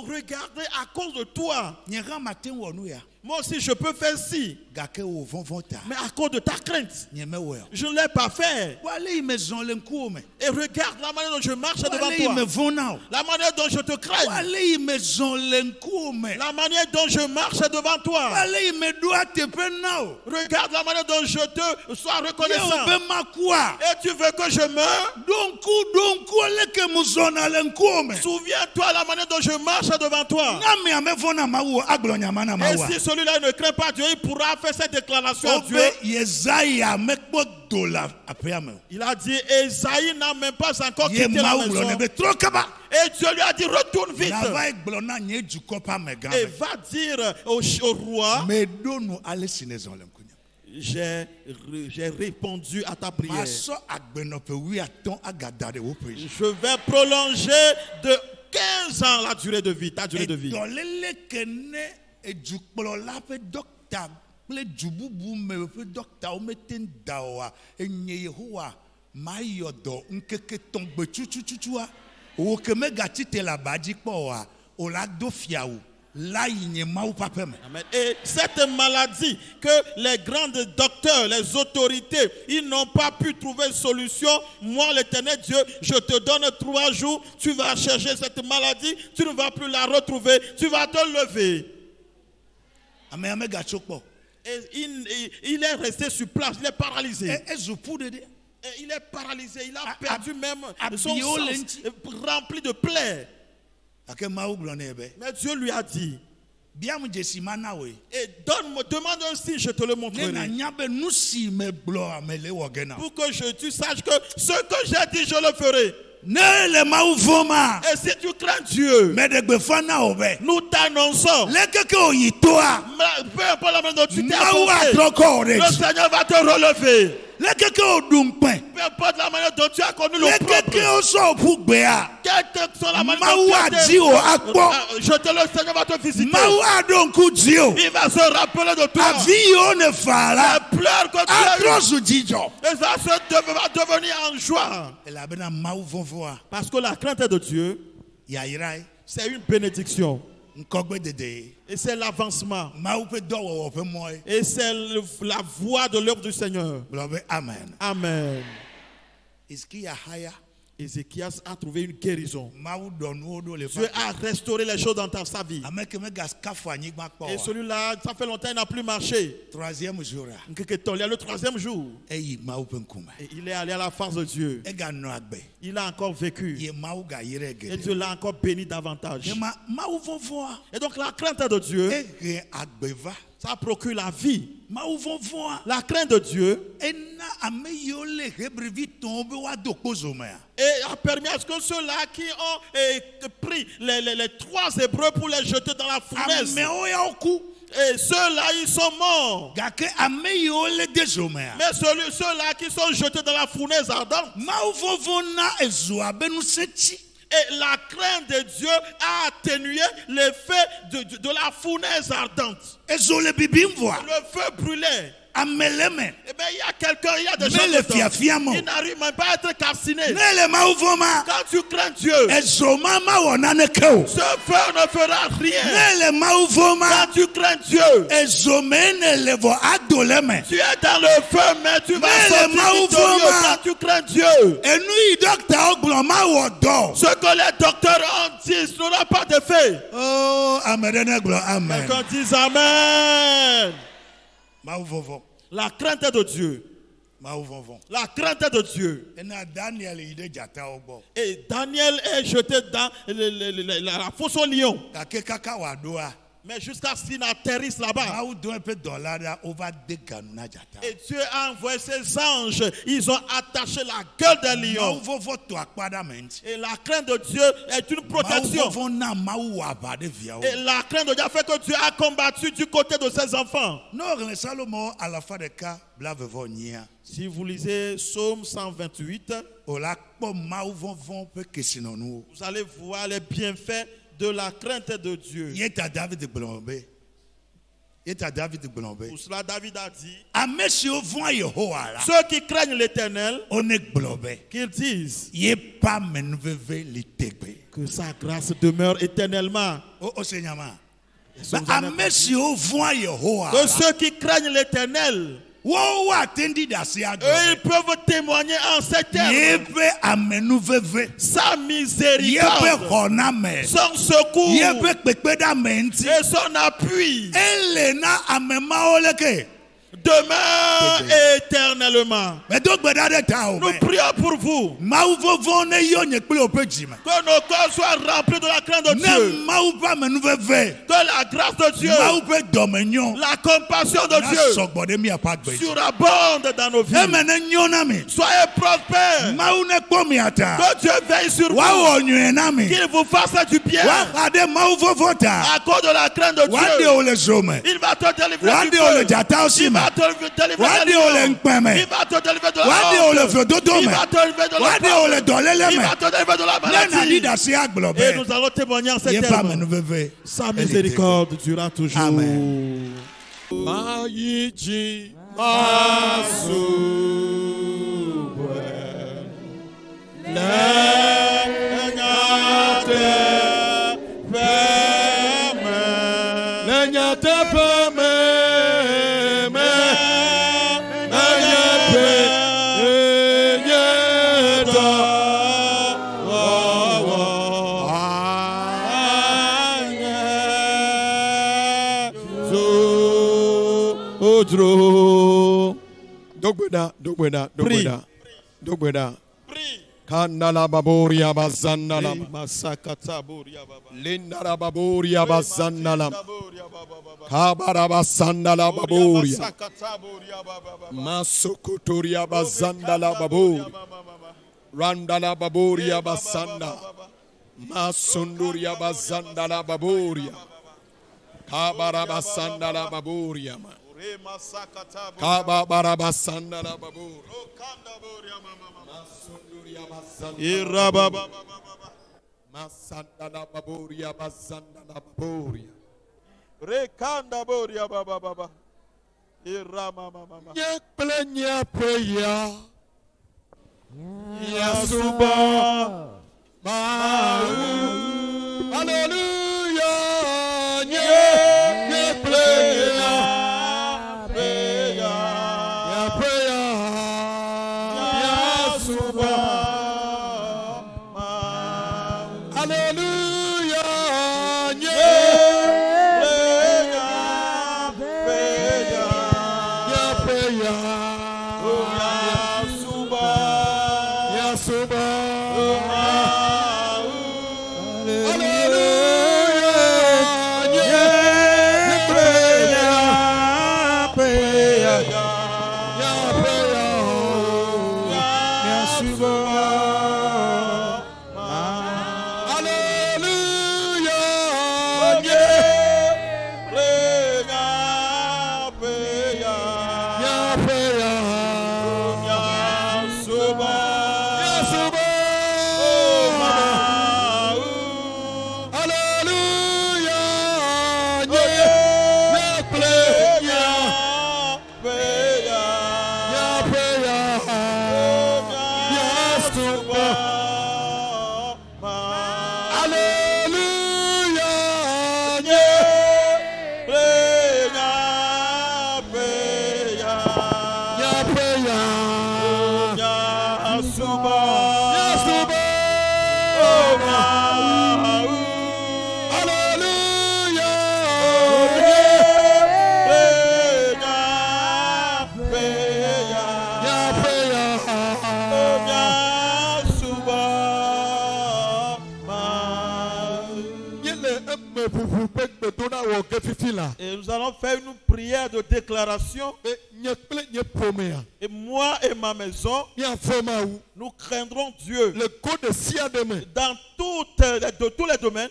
regardez à cause de toi. nye hã mate ŋu wɔ nu ya. Moi aussi je peux faire ci, gake wo vɔvɔ ta. mais à cause de ta crainte, nye mewɔe o. je ne l'ai pas fait. wo ale yi me zɔn le ŋkuwo me. Et regarde la manière dont je marche wo devant ale yi me toi, vɔn na o. la manière dont je te wo crains, ale yi me zɔn le ŋkuwo me. la manière dont je marche devant wo toi. ale yi me ɖo ateƒe na o. Regarde la manière dont je te sois ye wo reconnaissant. be makua. Et tu veux que je meure? ɖo ŋku leke mu zɔna le ŋkuwo me. Souviens-toi la manière dont je marche devant toi. na ame ame vɔn na mawu o agblɔ nyama na Et mawu a. si celui-là ne craint pas Dieu, il pourra faire cette déclaration à wo Dieu. be Yesaya mekpɔ do le aƒea me o. Il a dit, Esaïe n'a même pas encore ye quitté la mawu gblɔ maison. nɛ be trɔ kaba. Et Dieu lui a dit, retourne vite. nava ye gblɔ na nye dukɔ ƒe amegã Et be va dire au roi, meɖo nu ale si ne zɔn le ŋkunye. j'ai répondu à ta prière. masɔ agbenɔƒe 15 agada ɖe woƒe dzi. Je vais prolonger de 15 ans la durée de vie, ta durée de vie. edɔlele ke ne edukplɔla ƒe dɔkta kple du bubu me ƒe dɔktawo mete ŋu da oa enye Yehowa mayɔ dɔ ŋkeke 3 gbe tutututua wo ke megatsi te le aba dzi kpɔ oa o la do fiawu la yi nye mawu ƒe aƒe me. Amen. Et cette maladie que les grands docteurs, les autorités, ils n'ont pas pu trouver solution, moi l'éternel Dieu, je te donne 3 jours, tu vas chercher cette maladie, tu ne vas plus la retrouver, tu vas te lever. ame ya megatso kpɔ. Et il est resté sur place, il est paralysé. ezu ƒu ɖeɖe. Et il est paralysé, il a perdu même son abiyo le sens, ŋti. rempli de plaies. gake mawu gblɔ nɛ be Mais Dieu lui a dit, biam dzesi ma na woe. et demande un signe, je te le ne montrerai. nanya be nu si megblɔ ame le wɔ ge na o. Pour que tu saches que ce que j'ai dit, je le ferai. Et si tu crains Dieu, nous t'annonçons, peu importe la manière dont tu t'es affronté, le Seigneur va te relever. Peu importe la manière dont tu as connu l'opprobre, quelle que soit la manière dont tu as jeté, le Seigneur va te visiter. Il va se rappeler de toi. Les pleurs que tu as eues, et ça va devenir en joie. Parce que la crainte de Dieu, c'est une bénédiction. Et c'est l'avancement. Et c'est la voie de l'œuvre du Seigneur. Amen. Amen. Ézéchias a trouvé une guérison. Dieu a restauré les choses dans sa vie. Et celui-là, ça fait longtemps qu'il n'a plus marché. Troisième jour. Le troisième jour. Et il est allé à la face de Dieu. Il a encore vécu. Et Dieu l'a encore béni davantage. Et donc la crainte de Dieu, ça procure la vie. La crainte de Dieu et a permis à ce que ceux-là qui ont pris les 3 Hébreux pour les jeter dans la fournaise, et ceux-là ils sont morts. Mais ceux-là qui sont jetés dans la fournaise ardente, et la crainte de Dieu a atténué l'effet de la fournaise ardente. Le feu brûlait. Eh bien, il y a quelqu'un, il y a des gens qui n'arrivent même pas à être calcinés. Quand tu crains Dieu, ce feu ne fera rien. Quand tu crains Dieu, tu es dans le feu, mais tu vas sortir victorieux quand tu crains Dieu. Ce que les docteurs ont dit n'aura pas d'effet. Oh, amen. Quelqu'un dit amen. La crainte de Dieu. La crainte de Dieu. Et Daniel est jeté dans la fosse au lion. Mais jusqu'à ce qu'il n'atterrisse là-bas. Et Dieu a envoyé ses anges. Ils ont attaché la gueule d'un lion. Et la crainte de Dieu est une protection. Et la crainte de Dieu a fait que Dieu a combattu du côté de ses enfants. Si vous lisez Psaume 128, vous allez voir les bienfaits de la crainte de Dieu. Pour cela, David a dit, ceux qui craignent l'Éternel, qu'ils disent que sa grâce demeure éternellement. Que ceux qui craignent l'Éternel, ils peuvent témoigner en ces termes. Sa miséricorde, son secours et son appui demeure éternellement. Nous prions pour vous que nos cœurs soient remplis de la crainte de Dieu, que la grâce de Dieu, la compassion de Dieu surabonde dans nos vies. Soyez prospères, que Dieu veille sur vous, qu'il vous fasse du bien à cause de la crainte de Dieu. Il va te délivrer du feu. Il va te délivrer de la lion. Il va te délivrer de la honte. Il va te délivrer de la honte. Il va te délivrer de la maladie. Et nous allons témoigner en ces termes. Sa miséricorde durera toujours. Amen. Maïji Masubwe Lenyate Peme Dogbeda. Kandala baboria bazandala. Lindara baboria bazandala. Kabara bazandala baboria. Masokotoria bazandala baboria. Randala baboria basanda. Masunduria bazanda la baboria. Kabarabasanda la baboria. Kabarabasanda la baboria. Masunduria bazanda. Masanda la baboria bazanda la baboria. Rekanda boria baba baba. Irama mama. Nyekplenya peya. Yasuba. Hallelujah. Nyekplenya peya. peya. Yasuba. Hallelujah. Et nous allons faire une prière de déclaration. Et moi et ma maison, nous craindrons Dieu dans tous les domaines.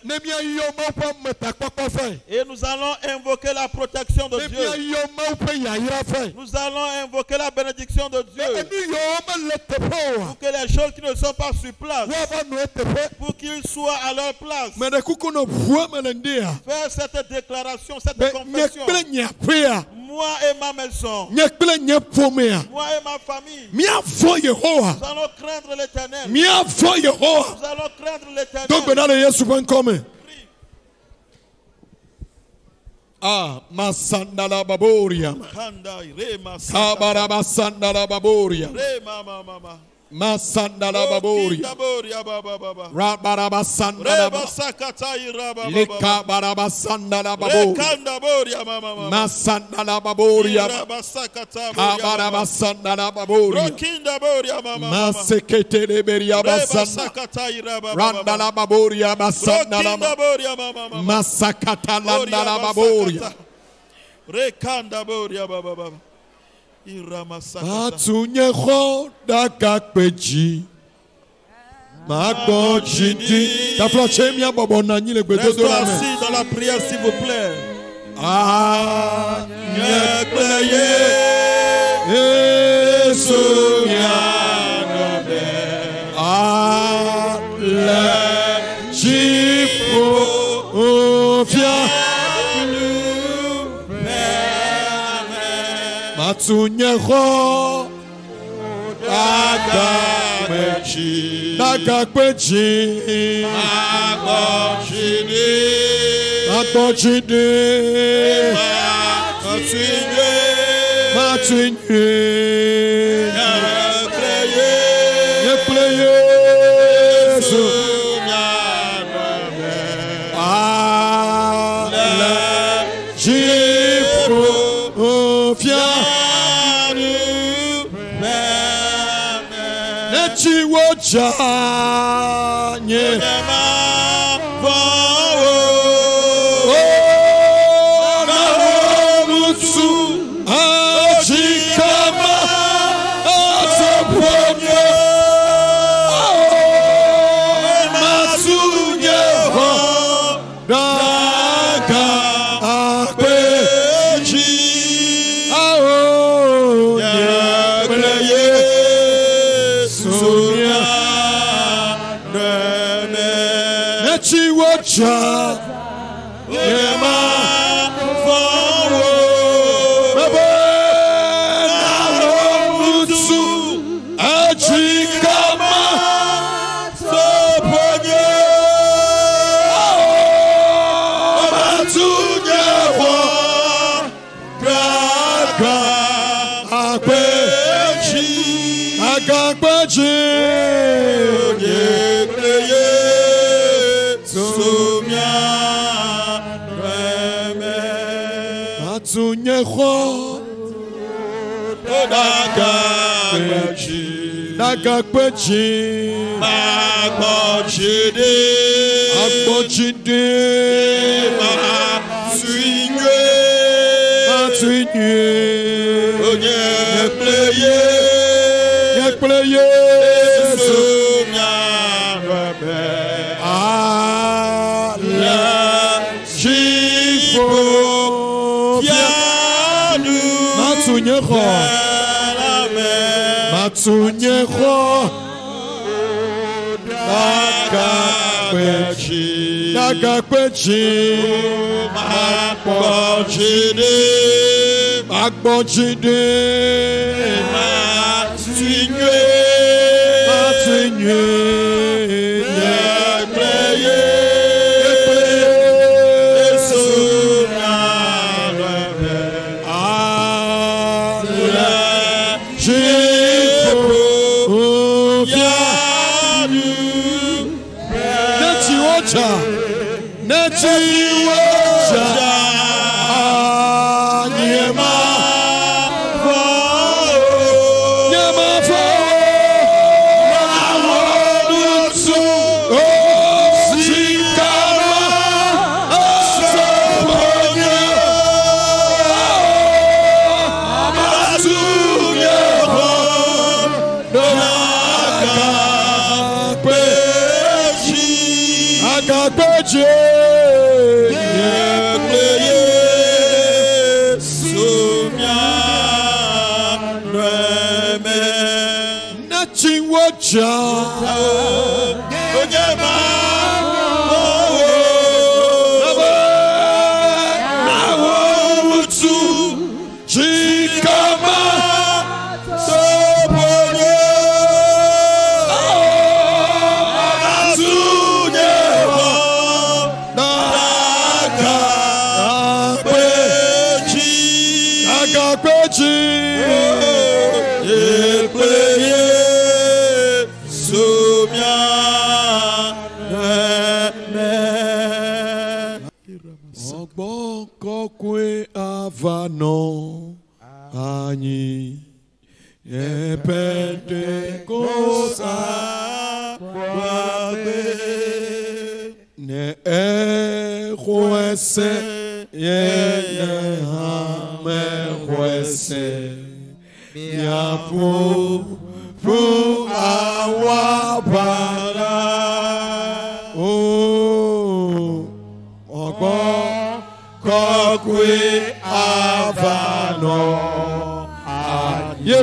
Et nous allons invoquer la protection de Dieu. Nous allons invoquer la bénédiction de Dieu. Pour que les choses qui ne sont pas sur place, pour qu'ils soient à leur place. Faire cette déclaration, cette confession. Moi et ma maison, moi et ma famille, nous allons craindre l'Éternel. Nous allons craindre l'Éternel. Ah, masandala baboria. Kabara sandala baboria. Masandala baboria. Rabaraba sandala baboria. Leka baraba sandala baboria. Masandala baboria. Kabaraba sandala baboria. Masekete leberia basanda. Randala baboria basandala baboria. Masakata landala baboria. Rekanda boria baba. Atunyeho dakakpeji. Magbojidi. Ta floche mi abobo na nyi le gbedo do la assis dans la prière s'il vous plaît. Ah, nyekleye. Esunyanobe. Ah, le jipo ofia. Matunyeho Dagakpeji Magbojide Matunye Yepleye Ale Jipo Ofia Chiwoja nye na mutu ajikama azaponye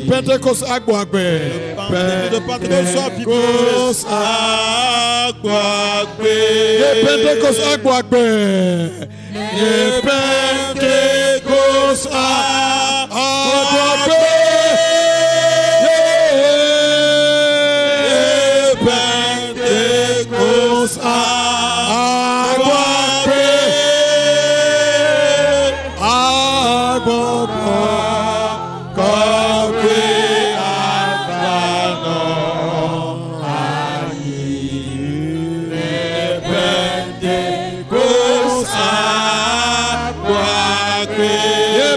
Pentecost Aguagbe. Pentecost Aguagbe. Pentecost Aguagbe. Pentecost Aguagbe. Pentecost Aguagbe.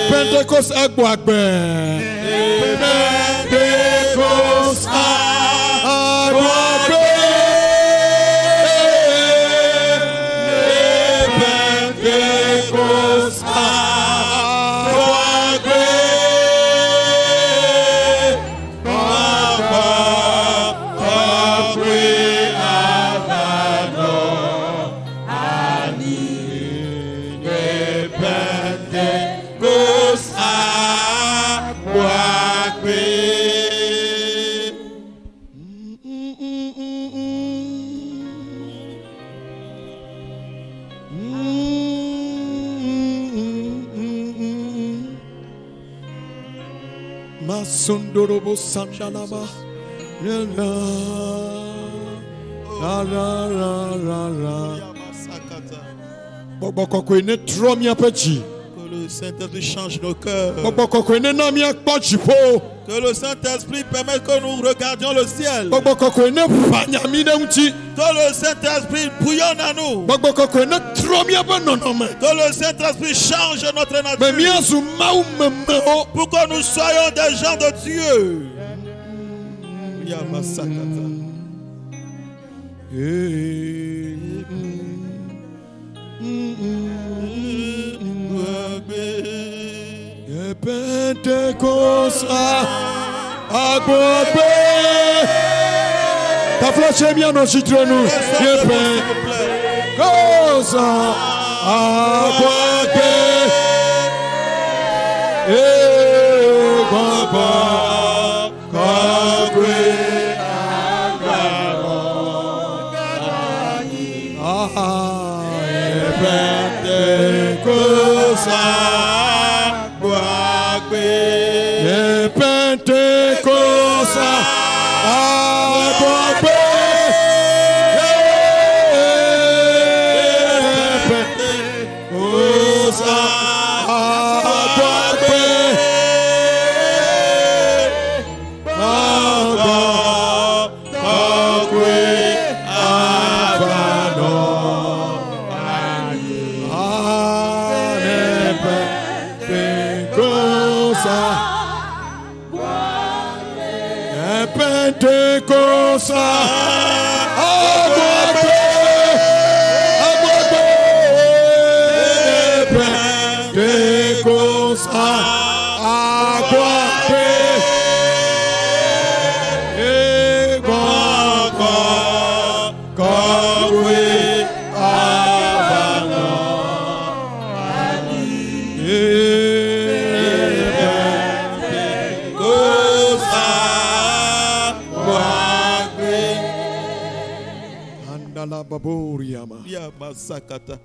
Pentecost Aguagbe. Pentecost Aguagbe. Pentecost Aguagbe. Sundorobo Sandalaba. La la la la la. Boboko ne tromia pechi. Que le Saint-Esprit change nos cœurs. Boboko ne namia pochipo. Que le Saint-Esprit permette que nous regardions le ciel. Boboko ne panyamine unchi. Que le Saint-Esprit bouillonne à nous. Boboko ne tromia banonome. Que le Saint-Esprit change notre nature. Bemiasu maumemo. Pour que nous soyons des gens de Dieu. Yamasakata. Pentecost Agbobe. Ta flèche bien nos citrons. Pentecost Agbobe.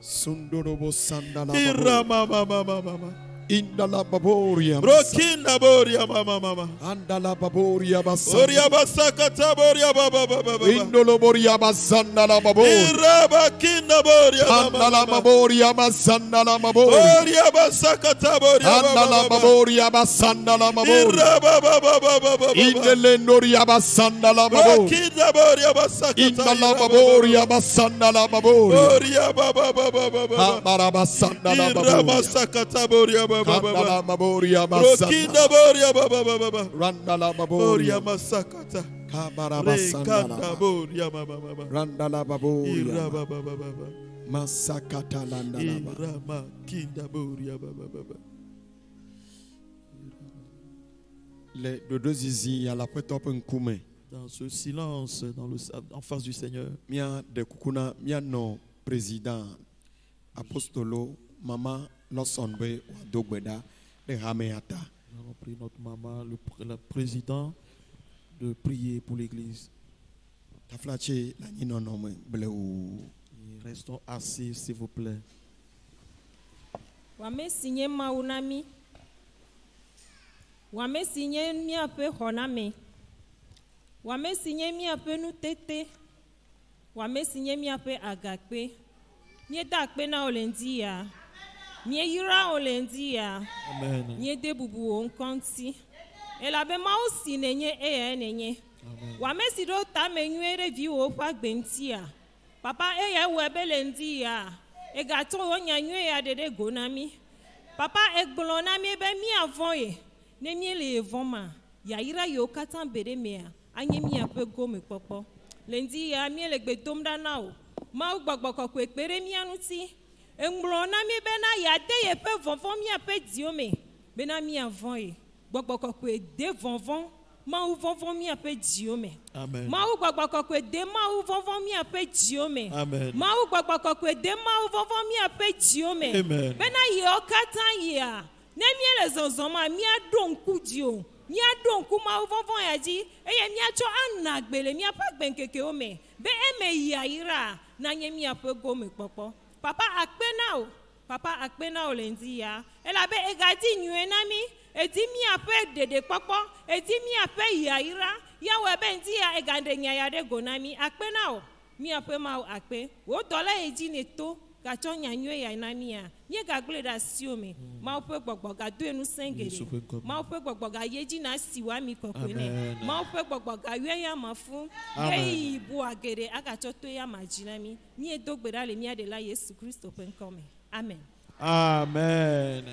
Sundorobo Sandala Indala Baboria Brokinda Boria Mama Andala Baboria Boria Basakata Boria Baba Indolo Boria Basandala Babor Irabakinda Boria Andala Baboria Basandala Babor Boria Basakata Boria Andala Baboria Basandala Babor Irababa Indelendoria Basandala Babor Brokinda Boria Basakata Indala Baboria Basandala Babor Boria Baba Barabasandala Babor Irabasakata Boria Randala Baboria Brokinda Boria Baba Randala Boria Baboria Masakata Kabarabasandala Boria Baba Randala Baboria Irababa Masakata Landalaba Irama Kinda Boria Baba Les deux zizi à la petite nkume dans ce silence en face du Seigneur mia de kukuna mia no président apostolo mama Nosonbe Dogbeda de Rameata. Nous allons prier notre maman, le président, de prier pour l'église. Restons assis, s'il vous plaît. Wame signé maunami. Wame signé mi ape honame. Wame signé mi ape nu tete. Wame signé mi ape agape. Ni dakpe na olendia. Ni yira olendia. Amen. Ni debubu onkonti. Elabe ma osi nenye nenye. Wame sido ta menyere vi o pa gbentia. Papa eye webele ndia. Egato onya nywe ya dede gonami. Papa eglonami be mi avoye. Ne mi le evoma. Ya ira yo katan bere mea. Anye mi ape go me popo. Lendi ya mi le gbedom da nao. Ma ugbagbo ko ekpere mi anuti. Englonami be na ya de ye pe vonvon mi ape diome. Be na mi avoye. Gbagbo ko de vonvon. Ma ou vonvon mi ape diome. Amen. Ma ou gbagbo ko de ma ou vonvon mi ape diome. Amen. Ma ou gbagbo ko de ma ou vonvon mi ape diome. Amen. Be na yo katan ya. Ne mi le zonzoma mi adon kudio. Mi adon kuma ou vonvon ya di. Eye mi acho anagbele mi apa gbenkeke ome. Be eme ya ira na nye mi ape go me popo. Papa akpe na o. Papa akpe na o lendi ya. Ela be egadi nyue na mi. edi miaƒe ɖeɖekpɔkpɔ, edi miaƒe yayra, yawo be ŋdi ya egaɖe nya ya ɖe go na mi, akpe na o, miaƒe Mawu akpe. Wo dɔla edzi ne to, gatsɔ nyanyue ya na mia, miegagblẽ ɖe asiwo me, Mawu ƒe gbɔgbɔ gadoe ŋusẽ geɖe, Mawu ƒe gbɔgbɔ gayi edzi na si wa mi kɔkɔe nɛ, Mawu ƒe gbɔgbɔ gayɔe ya ma fu, yeyi bua geɖe agatsɔ to ya ma dzi na mi, miedo gbe ɖa le mia ɖela Yesu Kristo ƒe ŋkɔ me. Amen. Amen.